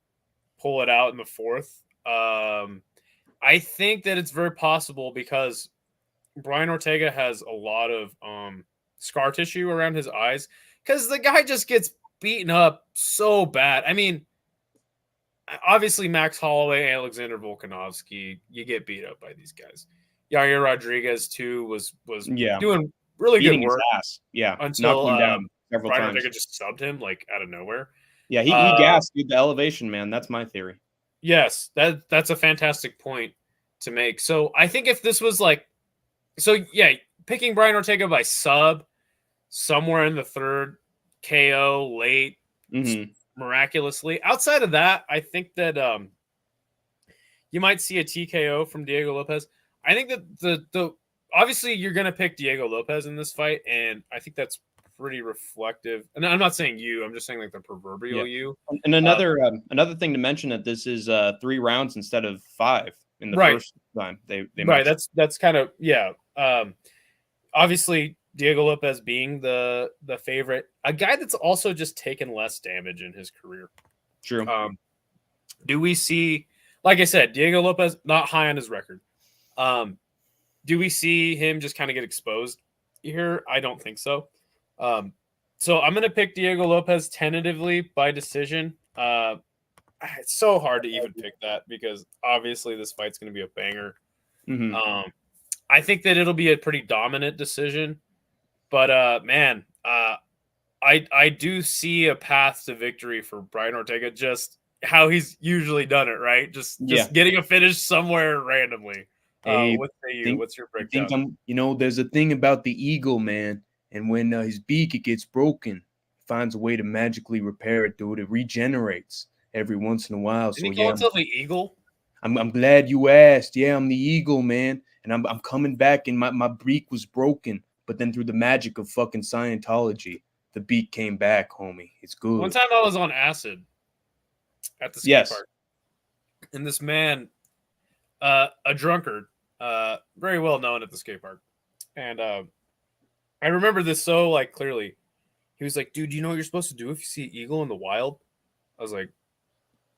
pull it out in the 4th. I think that it's very possible because Brian Ortega has a lot of scar tissue around his eyes because the guy just gets beaten up so bad. I mean, obviously Max Holloway, Alexander Volkanovski, you get beat up by these guys. Yair Rodríguez too was doing really good work. His ass. Yeah, until knocked him down several Brian times. Ortega just subbed him like out of nowhere. Yeah, he gassed the elevation, man. That's my theory. Yes, that's a fantastic point to make. So I think if this was like, picking Brian Ortega by sub somewhere in the 3rd, KO late, miraculously. Outside of that, I think that you might see a TKO from Diego Lopez. I think that the obviously you're going to pick Diego Lopez in this fight, and I think that's pretty reflective. And I'm not saying you, I'm just saying like the proverbial you. And another thing to mention that this is 3 rounds instead of 5 in the first time they right. That's kind of obviously Diego Lopez being the favorite, a guy that's also just taken less damage in his career. True. Do we see, like I said, Diego Lopez not high on his record? Do we see him just kind of get exposed here? I don't think so. So I'm going to pick Diego Lopez tentatively by decision. It's so hard to even pick that because obviously this fight's going to be a banger. I think that it'll be a pretty dominant decision, but I do see a path to victory for Brian Ortega, just how he's usually done it, right? Just getting a finish somewhere randomly. Hey, what say you? What's your breakdown? I think there's a thing about the eagle, man. And when his beak, it gets broken, he finds a way to magically repair it, dude. It regenerates every once in a while. Did he call himself the eagle? I'm glad you asked. Yeah, I'm the eagle, man. And I'm coming back, and my beak was broken. But then through the magic of fucking Scientology, the beak came back, homie. It's good. One time I was on acid at the skate park. And this man, a drunkard, very well known at the skate park. And I remember this so like clearly. He was like, dude, you know what you're supposed to do if you see an eagle in the wild? I was like,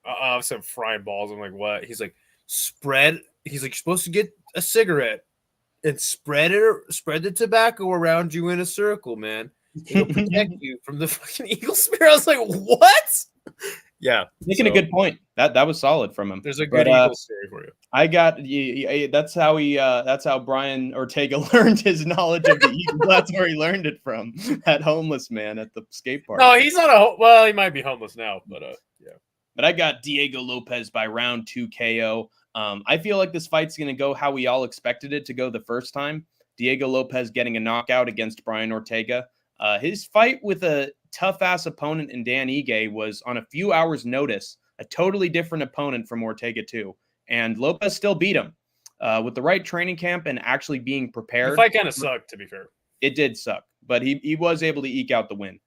I said frying balls. I'm like, what? He's like, he's like, you're supposed to get a cigarette and spread the tobacco around you in a circle, man. It'll protect you from the fucking eagle spear. I was like, what? Yeah. Making a good point. That was solid from him. There's a good eagle story for you. I got that's how Brian Ortega learned his knowledge of the eagle. That's where he learned it from. That homeless man at the skate park. No, he's not well, he might be homeless now, but yeah. But I got Diego Lopez by round 2 KO. I feel like this fight's going to go how we all expected it to go the first time. Diego Lopez getting a knockout against Brian Ortega. His fight with a tough-ass opponent in Dan Ige was on a few hours' notice, a totally different opponent from Ortega too. And Lopez still beat him. With the right training camp and actually being prepared. The fight kind of sucked, to be fair. It did suck, but he was able to eke out the win.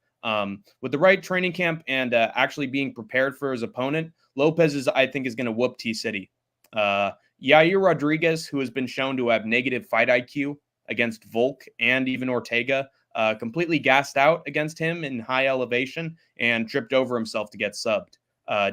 With the right training camp and actually being prepared for his opponent, Lopez I think is going to whoop T-City. Yair Rodríguez, who has been shown to have negative fight IQ against Volk and even Ortega, completely gassed out against him in high elevation and tripped over himself to get subbed.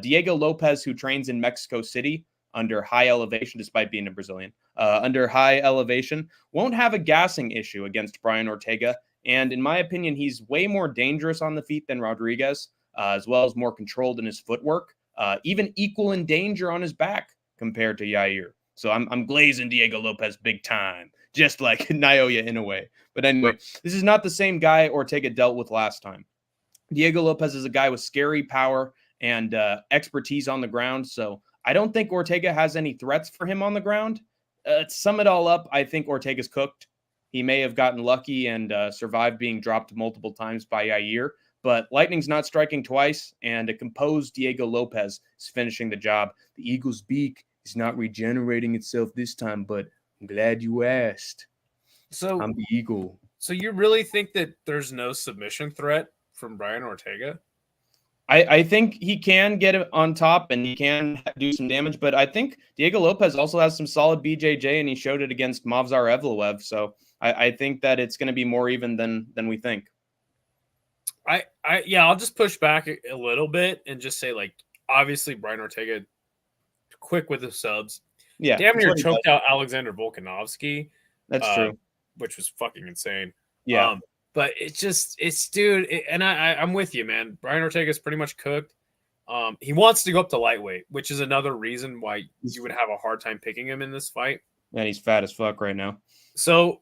Diego Lopez, who trains in Mexico City under high elevation, despite being a Brazilian, under high elevation, won't have a gassing issue against Brian Ortega. And in my opinion, he's way more dangerous on the feet than Rodríguez, as well as more controlled in his footwork, even equal in danger on his back compared to Yair. So I'm glazing Diego Lopez big time, just like Naoya in a way. But anyway, this is not the same guy Ortega dealt with last time. Diego Lopez is a guy with scary power and expertise on the ground. So I don't think Ortega has any threats for him on the ground. To sum it all up, I think Ortega's cooked. He may have gotten lucky and survived being dropped multiple times by Yair, but lightning's not striking twice, and a composed Diego Lopez is finishing the job. The eagle's beak is not regenerating itself this time, but I'm glad you asked. So I'm the eagle. So you really think that there's no submission threat from Brian Ortega? I think he can get it on top and he can do some damage, but I think Diego Lopez also has some solid BJJ, and he showed it against Movsar Evloev. So I think that it's going to be more even than we think. I'll just push back a little bit and just say, like, obviously Brian Ortega quick with the subs. Yeah, damn near choked out Alexander Volkanovski. That's true, which was fucking insane. Yeah. But dude, and I'm with you, man. Brian Ortega's pretty much cooked. He wants to go up to lightweight, which is another reason why you would have a hard time picking him in this fight. And he's fat as fuck right now. So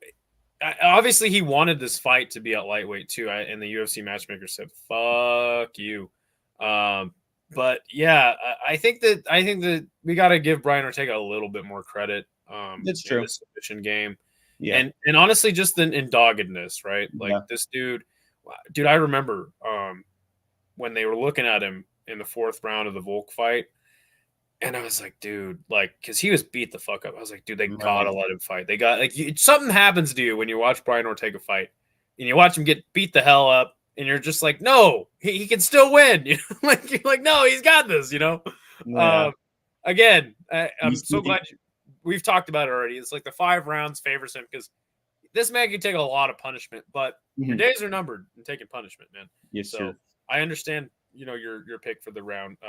obviously he wanted this fight to be at lightweight too, and the UFC matchmaker said, "Fuck you." But yeah, I think that we got to give Brian Ortega a little bit more credit. That's true. In the submission game. Yeah. And honestly, just in doggedness, right? Like this dude, I remember when they were looking at him in the 4th round of the Volk fight, and I was like, dude, like, because he was beat the fuck up. I was like, dude, they gotta let him fight. They got something happens to you when you watch Brian Ortega fight, and you watch him get beat the hell up, and you're just like, no, he can still win. You know, like you're like, no, he's got this. You know, again, I'm so glad we've talked about it already. It's like the 5 rounds favors him because this man can take a lot of punishment, but your days are numbered in taking punishment, man. Yes, so sir. I understand, your pick for the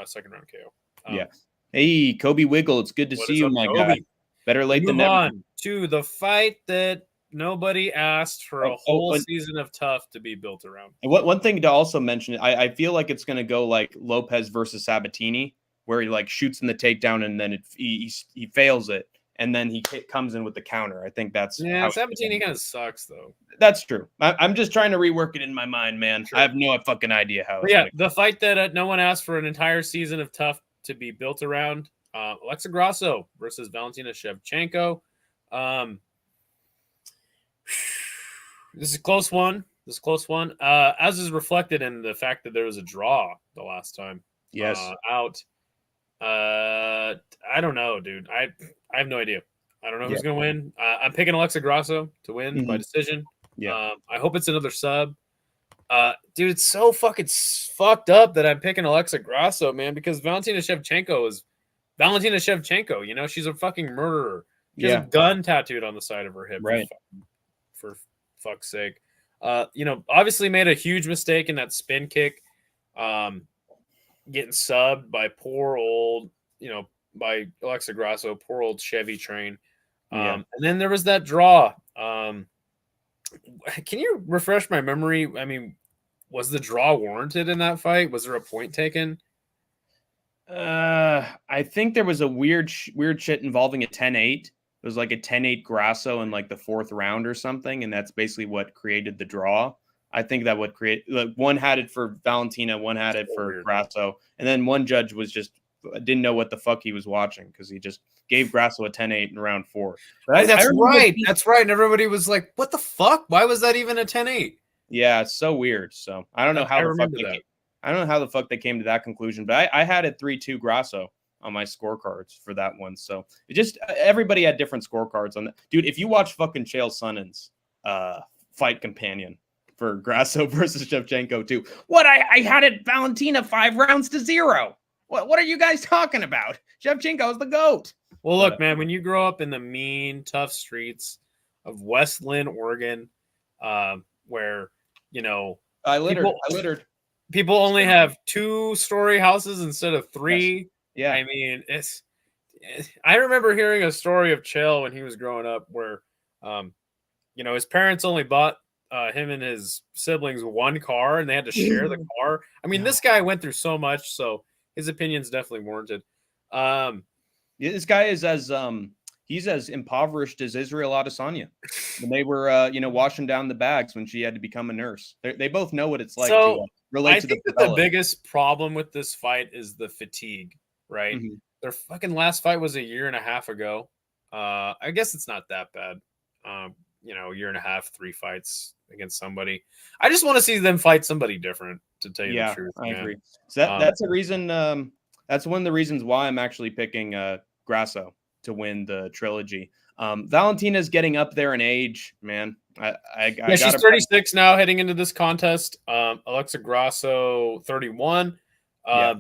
second round KO. Yeah. Hey, Kobe Wiggle, it's good to see you, my guy. Better late than never. On to the fight that nobody asked for a whole season of tough to be built around. And one thing to also mention, I feel like it's going to go like Lopez versus Sabatini, where he like shoots in the takedown and then he fails it. And then he comes in with the counter. I think that's Sabatini kind of sucks though. That's true. I'm just trying to rework it in my mind, man. Sure. I have no fucking idea how. The fight that no one asked for an entire season of tough to be built around. Alexa Grasso versus Valentina Shevchenko. This is a close one. As is reflected in the fact that there was a draw the last time. Yes. Out. I don't know, dude. I have no idea. I don't know who's going to win. I'm picking Alexa Grasso to win by decision. Yeah. I hope it's another sub. Dude, it's so fucking fucked up that I'm picking Alexa Grasso, man, because Valentina Shevchenko is Valentina Shevchenko. You know, she's a fucking murderer. She has a gun tattooed on the side of her hip. Right. For fuck's sake. Obviously made a huge mistake in that spin kick. Getting subbed by by Alexa Grasso, poor old Chevy train. And then there was that draw. Can you refresh my memory? I mean, was the draw warranted in that fight? Was there a point taken? I think there was a weird shit involving a 10-8. It was like a 10-8 Grasso in like the 4th round or something, and that's basically what created the draw. I think that would create one had it for Valentina, one had it for Grasso, and then one judge was just didn't know what the fuck he was watching because he just gave Grasso a 10-8 in round 4. That's right. That's right. And everybody was like, "What the fuck? Why was that even a 10-8?" Yeah, it's so weird. So I don't know how the fuck they came to that conclusion, but I had it 3-2 Grasso on my scorecards for that one. So it just everybody had different scorecards on that. Dude, if you watch fucking Chael Sonnen's fight companion for Grasso versus Shevchenko too. What? I had it Valentina 5 rounds to 0. What are you guys talking about? Shevchenko's the GOAT. Well, look, man, when you grow up in the mean, tough streets of West Lynn, Oregon, where, I littered. People only have 2-story houses instead of 3. Yes. Yeah. I mean, I remember hearing a story of Chael when he was growing up where, his parents only bought him and his siblings one car, and they had to share the car. I mean, this guy went through so much, so his opinion's definitely warranted. This guy is he's as impoverished as Israel Adesanya when they were washing down the bags when she had to become a nurse. They both know what it's like to relate to the think that the biggest problem with this fight is the fatigue, right? Mm-hmm. Their fucking last fight was a year and a half ago. I guess it's not that bad. A year and a half, 3 fights against somebody. I just want to see them fight somebody different, to tell you the truth. I agree. So that's a reason. That's one of the reasons why I'm actually picking Grasso to win the trilogy. Valentina's getting up there in age, man. She's 36 now, heading into this contest. Alexa Grasso, 31. I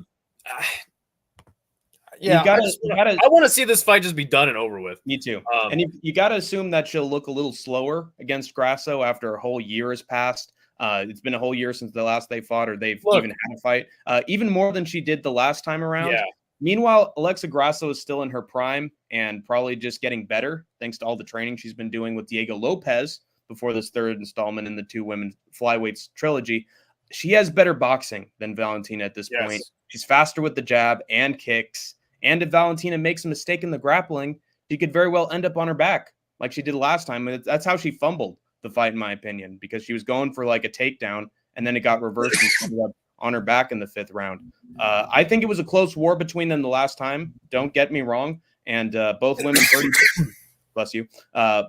want to see this fight just be done and over with. Me too. And you got to assume that she'll look a little slower against Grasso after a whole year has passed. It's been a whole year since the last they fought, or they've even had a fight, even more than she did the last time around. Yeah. Meanwhile, Alexa Grasso is still in her prime and probably just getting better thanks to all the training she's been doing with Diego Lopez before this third installment in the 2 women flyweights trilogy. She has better boxing than Valentina at this point. She's faster with the jab and kicks. And if Valentina makes a mistake in the grappling, she could very well end up on her back like she did last time. And that's how she fumbled the fight, in my opinion, because she was going for like a takedown and then it got reversed and she ended up on her back in the 5th round. I think it was a close war between them the last time. Don't get me wrong. And both women hurt bless you.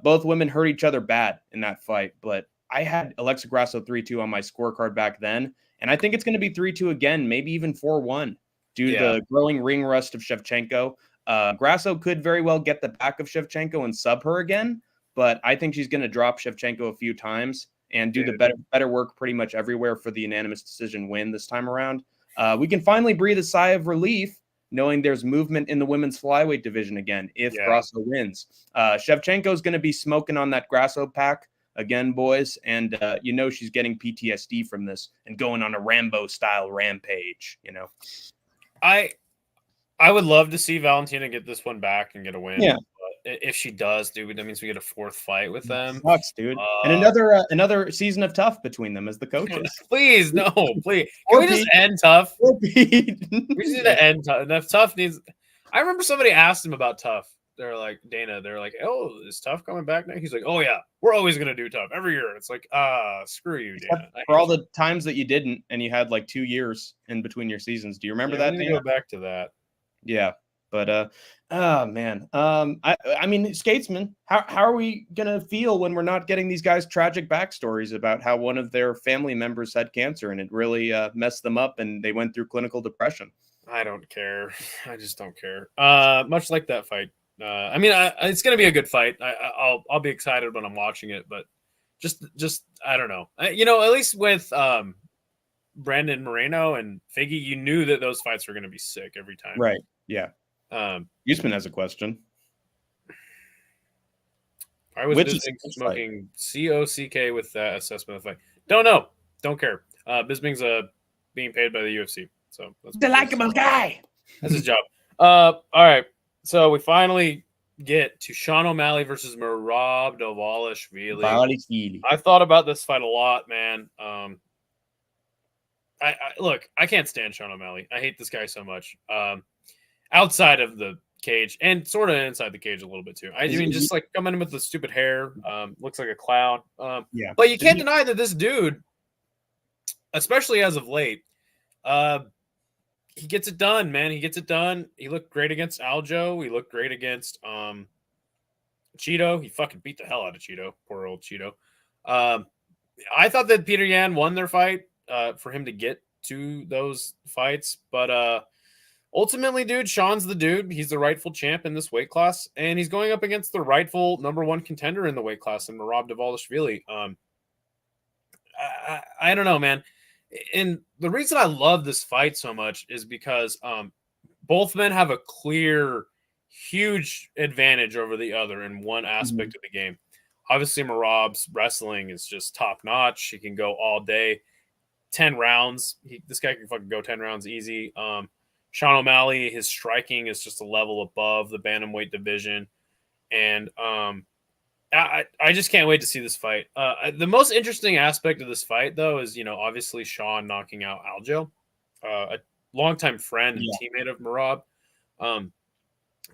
Both women hurt each other bad in that fight. But I had Alexa Grasso 3-2 on my scorecard back then. And I think it's going to be 3-2 again, maybe even 4-1 due to the growing ring rust of Shevchenko. Grasso could very well get the back of Shevchenko and sub her again. But I think she's going to drop Shevchenko a few times and do the better work pretty much everywhere for the unanimous decision win this time around. We can finally breathe a sigh of relief knowing there's movement in the women's flyweight division again if Grasso wins. Shevchenko is going to be smoking on that Grasso pack again, boys, and she's getting PTSD from this and going on a Rambo-style rampage, I would love to see Valentina get this one back and get a win. Yeah. If she does, dude, that means we get a 4th fight with them. Sucks, dude. And another season of tough between them as the coaches. Please, no, please. Can we just end tough? We just need to end tough. Enough tough needs. I remember somebody asked him about tough. They're like, Dana, they're like, oh, is tough coming back now? He's like, oh yeah, we're always gonna do tough every year. It's like, screw you, Dana. For all the times that you didn't, and you had like 2 years in between your seasons. Do you remember that? We need to go back to that. Yeah. But oh man. I mean, Skatesman, how are we gonna feel when we're not getting these guys' tragic backstories about how one of their family members had cancer and it really messed them up and they went through clinical depression? I don't care. I just don't care. Much like that fight. It's gonna be a good fight. I'll be excited when I'm watching it, but just I don't know. At least with Brandon Moreno and Figgy, you knew that those fights were gonna be sick every time. Right. Yeah. Yazmin has a question. I was smoking COCK with that assessment of the fight. Don't know. Don't care. Bisping's being paid by the UFC. So that's the likable guy. That's his job. All right. So we finally get to Sean O'Malley versus Merab Dvalishvili. I thought about this fight a lot, man. I can't stand Sean O'Malley. I hate this guy so much. Outside of the cage and sort of inside the cage a little bit too. Just like coming in with the stupid hair, looks like a clown. But you can't deny that this dude, especially as of late, he gets it done, man. He gets it done. He looked great against Aljo. He looked great against Cheeto. He fucking beat the hell out of Cheeto. Poor old Cheeto. I thought that Peter Yan won their fight for him to get to those fights, but ultimately, dude, Sean's the dude. He's the rightful champ in this weight class, and he's going up against the rightful number 1 contender in the weight class in Merab Dvalishvili. I don't know, man. And the reason I love this fight so much is because both men have a clear, huge advantage over the other in one aspect of the game. Obviously, Merab's wrestling is just top notch. He can go all day, 10 rounds. This guy can fucking go 10 rounds easy. Sean O'Malley, his striking is just a level above the bantamweight division. And I just can't wait to see this fight. The most interesting aspect of this fight, though, is, obviously Sean knocking out Aljo, a longtime friend and teammate of Merab.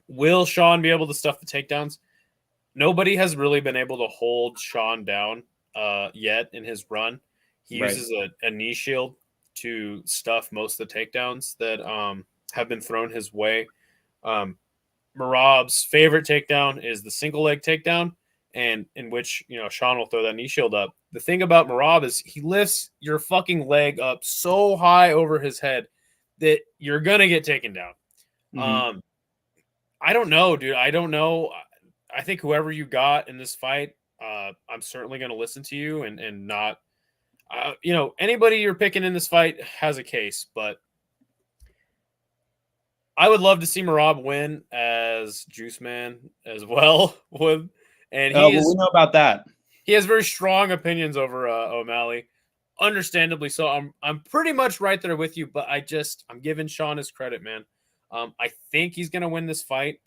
Will Sean be able to stuff the takedowns? Nobody has really been able to hold Sean down yet in his run. He uses a knee shield to stuff most of the takedowns that have been thrown his way. Merab's favorite takedown is the single leg takedown, and in which Sean will throw that knee shield up. The thing about Merab is he lifts your fucking leg up so high over his head that you're gonna get taken down. Mm-hmm. I don't know, dude. I don't know. I think whoever you got in this fight, I'm certainly gonna listen to you and not. Anybody you're picking in this fight has a case, but I would love to see Merab win as Juice Man as well. And we know about that. He has very strong opinions over O'Malley, understandably so. I'm pretty much right there with you, but I'm giving Sean his credit, man. I think he's gonna win this fight,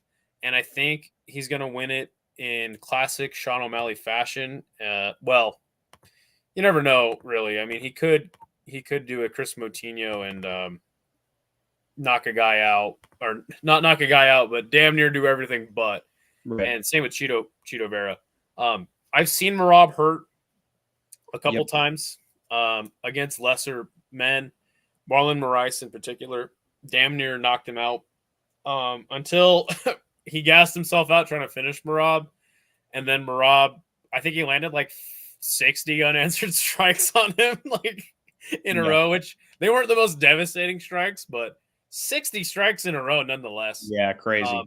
and I think he's gonna win it in classic Sean O'Malley fashion. Well, you never know, really. I mean, he could do a Chris Moutinho and knock a guy out, or not knock a guy out, but damn near do everything but. Right. And same with Chito Vera. I've seen Merab hurt a couple times against lesser men. Marlon Moraes in particular damn near knocked him out until he gassed himself out trying to finish Merab. And then Merab, I think he landed like 60 unanswered strikes on him in a row, which they weren't the most devastating strikes, but 60 strikes in a row nonetheless. Yeah, crazy.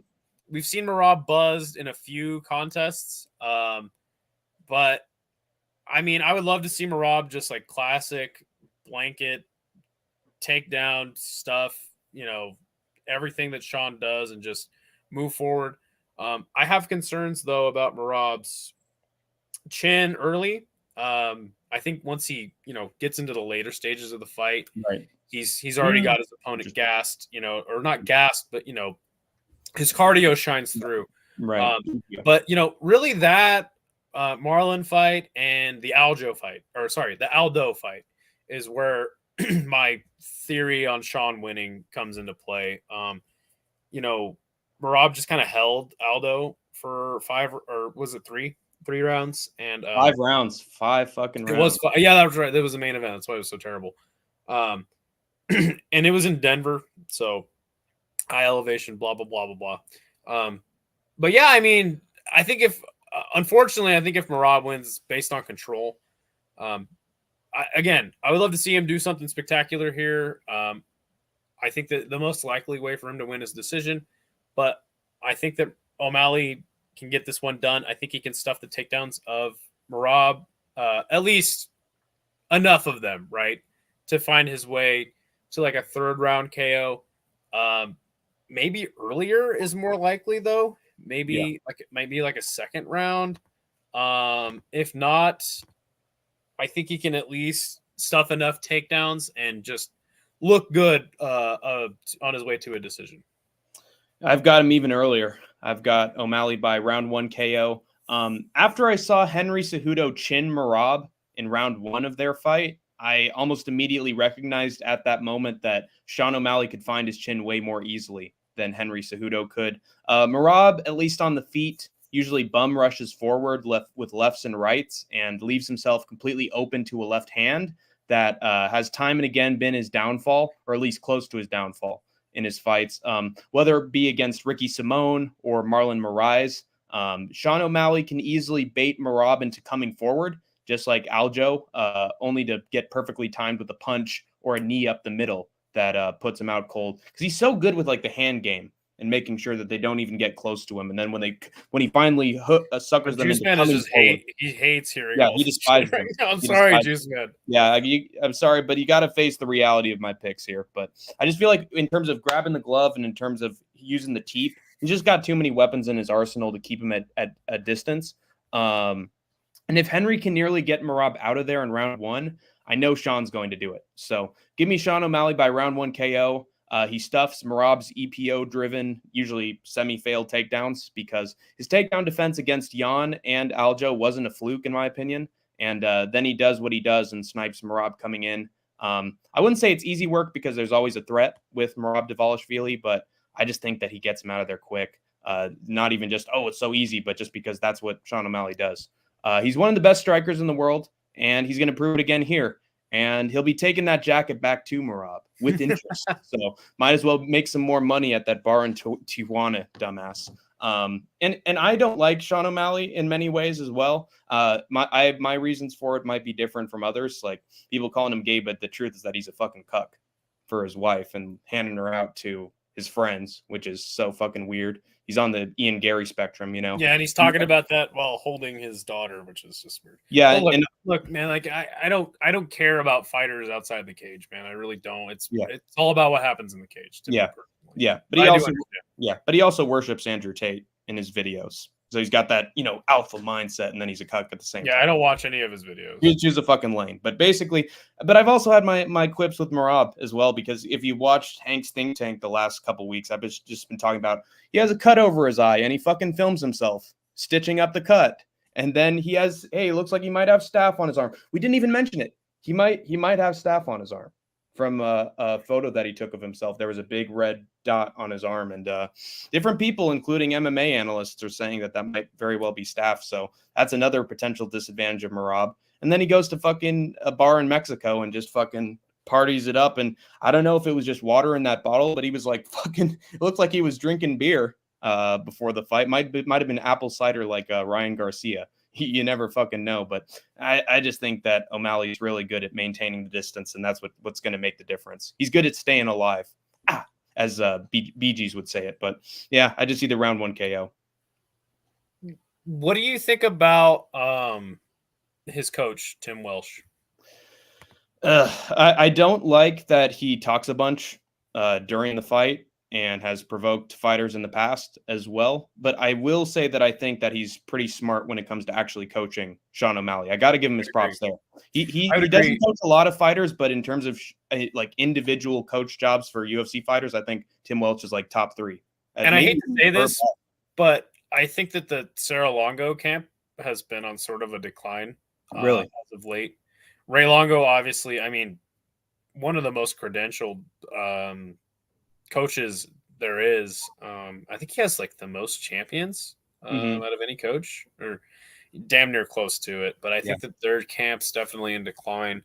We've seen Merab buzzed in a few contests, but I mean, I would love to see Merab just like classic blanket takedown stuff, everything that Sean does, and just move forward. I have concerns though about Merab's chin early. I think once he, gets into the later stages of the fight, he's already got his opponent gassed, or not gassed, but his cardio shines through. Right. But really that Marlon fight and the Aldo fight is where my theory on Sean winning comes into play. Merab just kind of held Aldo for 5, or was it 3 rounds? And 5 rounds, 5 fucking rounds. It was 5. Yeah, that was right. That was the main event. That's why it was so terrible. And it was in Denver, so high elevation, blah blah blah blah blah. But yeah, I mean, I think unfortunately, if Merab wins based on control, I would love to see him do something spectacular here. I think that the most likely way for him to win is decision, but I think that O'Malley can get this one done. I think he can stuff the takedowns of Merab, at least enough of them, right, to find his way to like a 3rd round KO. Maybe earlier is more likely though. Maybe it might be like a 2nd round. If not, I think he can at least stuff enough takedowns and just look good on his way to a decision. I've got him even earlier. I've got O'Malley by round 1 KO. After I saw Henry Cejudo chin Merab in round 1 of their fight, I almost immediately recognized at that moment that Sean O'Malley could find his chin way more easily than Henry Cejudo could. Merab, at least on the feet, usually bum rushes forward with lefts and rights and leaves himself completely open to a left hand that has time and again been his downfall, or at least close to his downfall in his fights, whether it be against Ricky Simone or Marlon Moraes. Sean O'Malley can easily bait Merab into coming forward, just like Aljo, only to get perfectly timed with a punch or a knee up the middle that puts him out cold. Because he's so good with like the hand game and making sure that they don't even get close to him. And then when he finally suckers them into coming forward, he hates hearing. Yeah, he despises them. I'm sorry, Juice Man. Yeah, I'm sorry, but you got to face the reality of my picks here. But I just feel like in terms of grabbing the glove and in terms of using the teep, he's just got too many weapons in his arsenal to keep him at a distance. And if Henry can nearly get Merab out of there in round 1, I know Sean's going to do it. So give me Sean O'Malley by round 1 KO. He stuffs Merab's EPO-driven, usually semi-failed takedowns because his takedown defense against Jan and Aljo wasn't a fluke, in my opinion. And then he does what he does and snipes Merab coming in. I wouldn't say it's easy work because there's always a threat with Merab Dvalishvili, but I just think that he gets him out of there quick. Not even just, oh, it's so easy, but just because that's what Sean O'Malley does. He's one of the best strikers in the world, and he's going to prove it again here. And he'll be taking that jacket back to Merab with interest. So might as well make some more money at that bar in Tijuana, dumbass. And I don't like Sean O'Malley in many ways as well. My reasons for it might be different from others. Like people calling him gay, but the truth is that he's a fucking cuck for his wife and handing her out to his friends, which is so fucking weird. He's on the Ian Gary spectrum, you know? Yeah, and he's talking about that while holding his daughter, which is just weird. Yeah, look, man, like I don't care about fighters outside the cage, man. I really don't. It's all about what happens in the cage. But he also worships Andrew Tate in his videos. So he's got that, alpha mindset, and then he's a cuck at the same time. Yeah, I don't watch any of his videos. He's a fucking lane. But basically, I've also had my quips with Merab as well, because if you watched Hank's Think Tank the last couple weeks, I've just been talking about he has a cut over his eye, and he fucking films himself stitching up the cut. And then he has, it looks like he might have staph on his arm. We didn't even mention it. He might have staph on his arm. From a photo that he took of himself, there was a big red dot on his arm, and different people, including MMA analysts, are saying that might very well be staph. So that's another potential disadvantage of Merab. And then he goes to fucking a bar in Mexico and just fucking parties it up. And I don't know if it was just water in that bottle, but he was like fucking. It looked like he was drinking beer before the fight. Might have been apple cider like Ryan Garcia. You never fucking know, but I just think that O'Malley's really good at maintaining the distance, and that's what's going to make the difference. He's good at staying alive, as Bee Gees would say it. But yeah, I just see the round 1 KO. What do you think about his coach, Tim Welsh? I don't like that he talks a bunch during the fight and has provoked fighters in the past as well. But I will say that I think that he's pretty smart when it comes to actually coaching Sean O'Malley. I got to give him his props there. He doesn't coach a lot of fighters, but in terms of like individual coach jobs for UFC fighters, I think Tim Welch is like top 3. And I hate to say this, but I think that the Sarah Longo camp has been on sort of a decline really as of late. Ray Longo, obviously, I mean, one of the most credentialed coaches there is. I think he has like the most champions out of any coach, or damn near close to it. But I think that their camp's definitely in decline.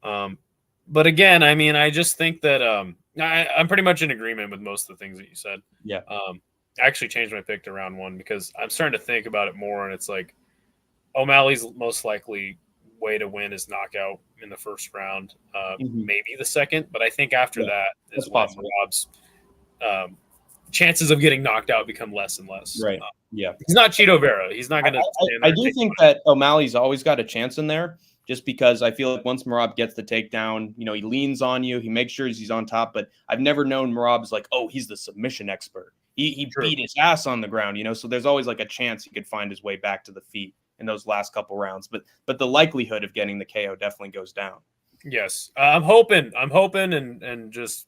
But again, I mean, I just think that I'm pretty much in agreement with most of the things that you said. Yeah. I actually changed my pick to round 1 because I'm starting to think about it more, and it's like O'Malley's most likely way to win is knockout in the first round, maybe the second, but I think after that is when Rob's chances of getting knocked out become less and less. Right. Yeah. He's not Cheeto Vera. He's not going to. I do think that O'Malley's always got a chance in there, just because I feel like once Merab gets the takedown, he leans on you, he makes sure he's on top. But I've never known Merab's like, oh, he's the submission expert. He beat his ass on the ground, So there's always like a chance he could find his way back to the feet in those last couple rounds, but the likelihood of getting the KO definitely goes down. Yes, I'm hoping, and just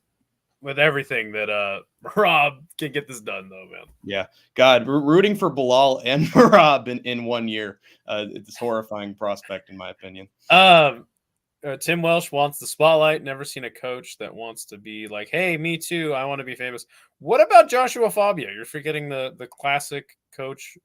with everything that Rob can get this done, though, man. Yeah, God, rooting for Bilal and Merab in 1 year. It's a horrifying prospect, in my opinion. Tim Welsh wants the spotlight. Never seen a coach that wants to be like, hey, me too. I want to be famous. What about Joshua Fabia? You're forgetting the classic coach.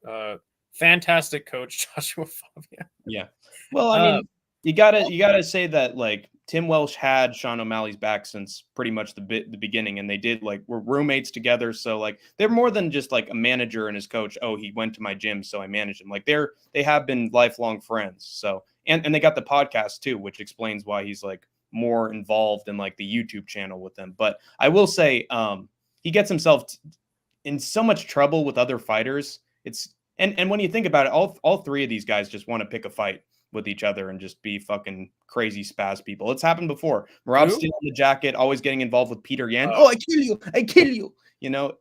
Fantastic coach, Joshua Fabia. Yeah. Well, I mean, you gotta say that like Tim Welsh had Sean O'Malley's back since pretty much the beginning, and they were roommates together. So like they're more than just like a manager and his coach. Oh, he went to my gym, so I managed him. Like they have been lifelong friends. So and they got the podcast too, which explains why he's like more involved in like the YouTube channel with them. But I will say, he gets himself in so much trouble with other fighters. And when you think about it, all 3 of these guys just want to pick a fight with each other and just be fucking crazy spaz people. It's happened before. Merab's stealing the jacket, always getting involved with Peter Yan. Oh, I kill you.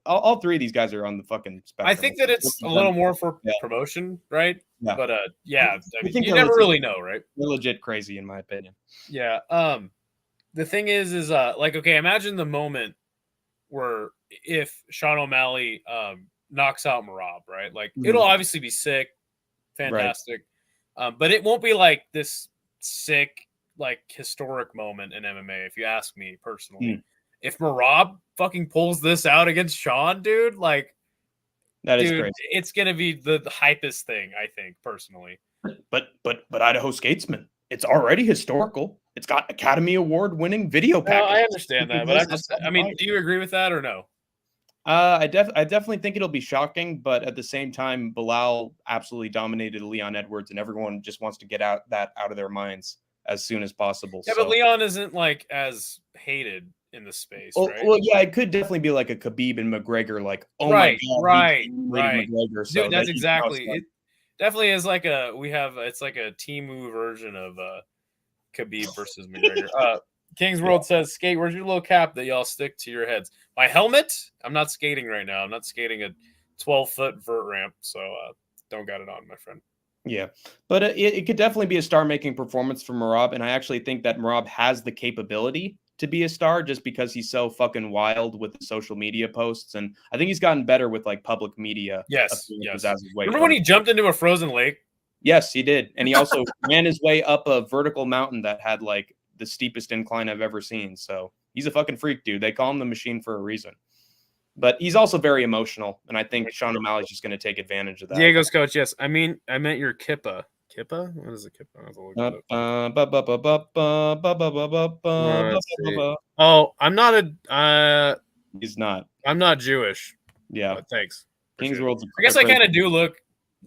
All 3 of these guys are on the fucking spectrum. I think that it's a little more for promotion, right? Yeah. But you never really know, right? They're legit crazy, in my opinion. Yeah. The thing is like, okay, imagine the moment where if Sean O'Malley knocks out Merab, right? Like it'll obviously be sick, fantastic, but it won't be like this sick, like historic moment in MMA. If you ask me personally, if Merab fucking pulls this out against Sean, dude, like that is crazy. It's gonna be the hypest thing, I think, personally. But Idaho Skatesman, it's already historical. It's got Academy Award winning video package. No, I understand that, but I mean, do you agree with that or no? I definitely think it'll be shocking, but at the same time, Bilal absolutely dominated Leon Edwards, and everyone just wants to get that out of their minds as soon as possible. Yeah, but Leon isn't like as hated in the space, right? Well, yeah, it could definitely be like a Khabib and McGregor, like, oh right, my god, right. McGregor. So dude, that's exactly it. Definitely is like it's like a Temu version of Khabib versus McGregor. King's World says, Skate, where's your little cap that y'all stick to your heads? My helmet? I'm not skating right now. I'm not skating a 12-foot vert ramp, so don't got it on, my friend. Yeah, but it could definitely be a star-making performance for Merab, and I actually think that Merab has the capability to be a star just because he's so fucking wild with the social media posts, and I think he's gotten better with like public media. Yes. Remember when he jumped into a frozen lake? Yes, he did, and he also ran his way up a vertical mountain that had like the steepest incline I've ever seen. So he's a fucking freak, dude. They call him the Machine for a reason. But he's also very emotional, and I think Sean O'Malley's just going to take advantage of that. Diego's coach, yes. I meant your kippa. Kippa? What is a kippa? I have to look it up. Oh, I'm not a. He's not. I'm not Jewish. Yeah. Thanks. King's World. I guess I kind of do look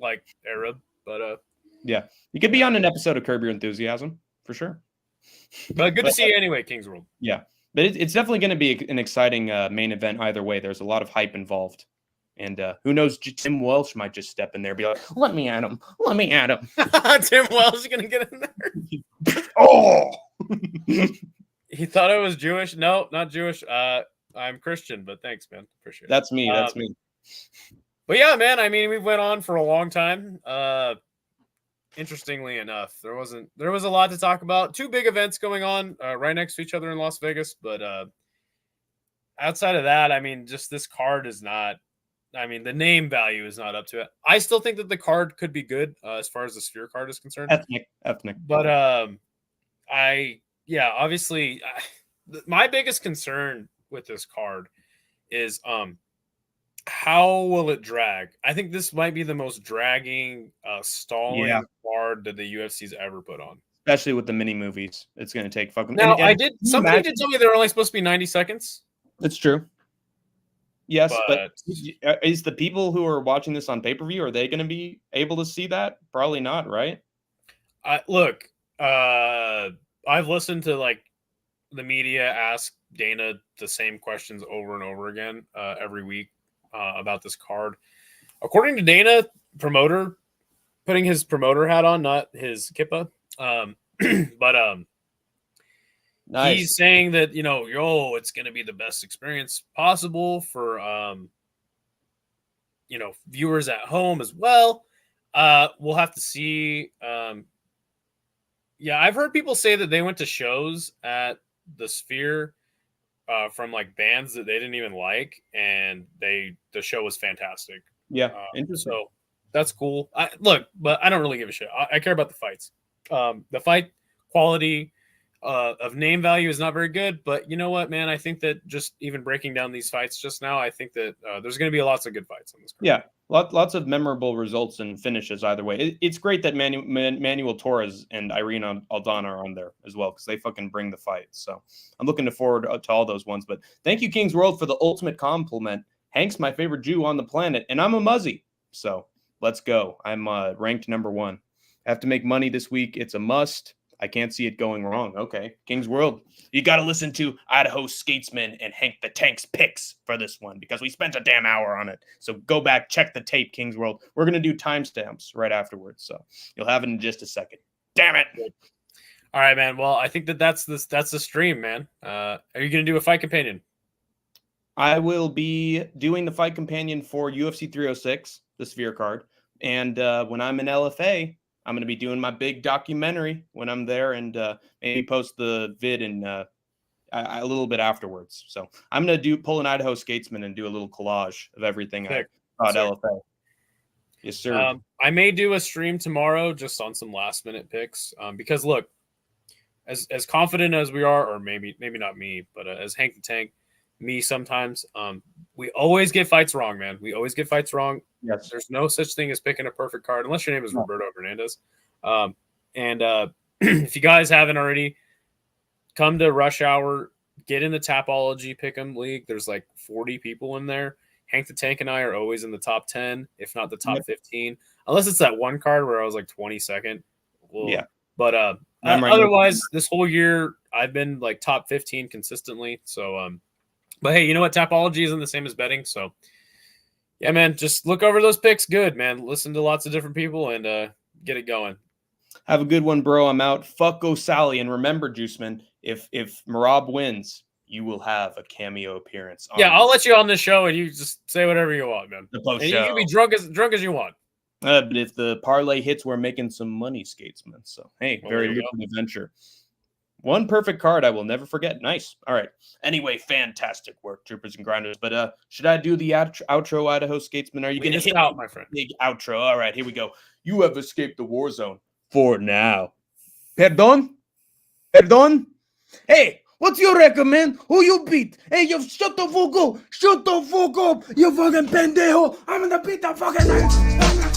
like Arab, but yeah, you could be on an episode of Curb Your Enthusiasm for sure. But good to see you anyway, King's World. Yeah, but it's definitely going to be an exciting main event either way. There's a lot of hype involved. And who knows, Tim Welsh might just step in there and be like, let me at him. Let me at him. Tim Welsh is going to get in there. Oh! He thought I was Jewish. No, not Jewish. I'm Christian, but thanks, man. Appreciate it. That's me. That's me. But yeah, man, I mean, we went on for a long time. Interestingly enough, there was a lot to talk about. Two big events going on right next to each other in Las Vegas, but outside of that, I mean, just this card is not. I mean, the name value is not up to it. I still think that the card could be good as far as the Sphere card is concerned. Ethnic. But obviously, my biggest concern with this card is how will it drag? I think this might be the most dragging, stalling card that the UFC's ever put on. Especially with the mini movies. It's going to take fucking... Now, somebody did tell me they're only supposed to be 90 seconds. That's true. Yes, but is the people who are watching this on pay-per-view, are they going to be able to see that? Probably not, right? Look, I've listened to like the media ask Dana the same questions over and over again every week about this card. According to Dana, promoter, putting his promoter hat on, not his kippa, but nice. He's saying that, it's going to be the best experience possible for, viewers at home as well. We'll have to see. I've heard people say that they went to shows at the Sphere from like bands that they didn't even like, and the show was fantastic. Yeah, interesting. So that's cool. But I don't really give a shit. I care about the fights. The fight quality of name value is not very good, but you know what, man? I think that just even breaking down these fights just now, I think that there's going to be lots of good fights on this card. Yeah, lots of memorable results and finishes either way. It's great that Manuel Torres and Irene Aldana are on there as well, because they fucking bring the fight. So I'm looking forward to all those ones. But thank you, King's World, for the ultimate compliment. Hank's my favorite Jew on the planet, and I'm a Muzzy. So let's go. I'm ranked number 1. I have to make money this week. It's a must. I can't see it going wrong. Okay, King's World. You got to listen to Idaho Skatesman and Hank the Tank's picks for this one, because we spent a damn hour on it. So go back, check the tape, King's World. We're going to do timestamps right afterwards, so you'll have it in just a second. Damn it. All right, man. Well, I think that's the stream, man. Are you going to do a fight companion? I will be doing the fight companion for UFC 306, the Sphere card. And when I'm in LFA, I'm going to be doing my big documentary when I'm there, and maybe post the vid in a little bit afterwards. So I'm gonna pull an Idaho Skatesman and do a little collage of everything I thought LFA. Yes, sir. I may do a stream tomorrow just on some last minute picks. Because look, as confident as we are, or maybe not me, but as Hank the Tank, me sometimes, we always get fights wrong, man. We always get fights wrong. Yes. There's no such thing as picking a perfect card unless your name is Roberto Hernandez. If you guys haven't already, come to Rush Hour, get in the Tapology Pick'em League. There's like 40 people in there. Hank the Tank and I are always in the top 10, if not the top 15, unless it's that one card where I was like 22nd. Well, yeah. But otherwise, this whole year, I've been like top 15 consistently. So, but hey, you know what? Tapology isn't the same as betting. So, yeah, man, just look over those picks. Good, man. Listen to lots of different people and get it going. Have a good one, bro. I'm out. Fuck O'Sally. And remember, Juiceman, if Marab wins, you will have a cameo appearance. I'll let you on the show and you just say whatever you want, man. The post and show. You can be drunk as you want. But if the parlay hits, we're making some money, Skatesman. So, hey, very lucrative venture. One perfect card I will never forget. Nice. All right. Anyway, fantastic work, troopers and grinders. But should I do the outro, Idaho Skatesman? Are you going to hit out, my friend? Big outro. All right, here we go. You have escaped the war zone for now. Perdón? Hey, what's your recommend? Who you beat? Hey, you shut the fuck up. Shut the fuck up, you fucking pendejo. I'm going to beat the fucking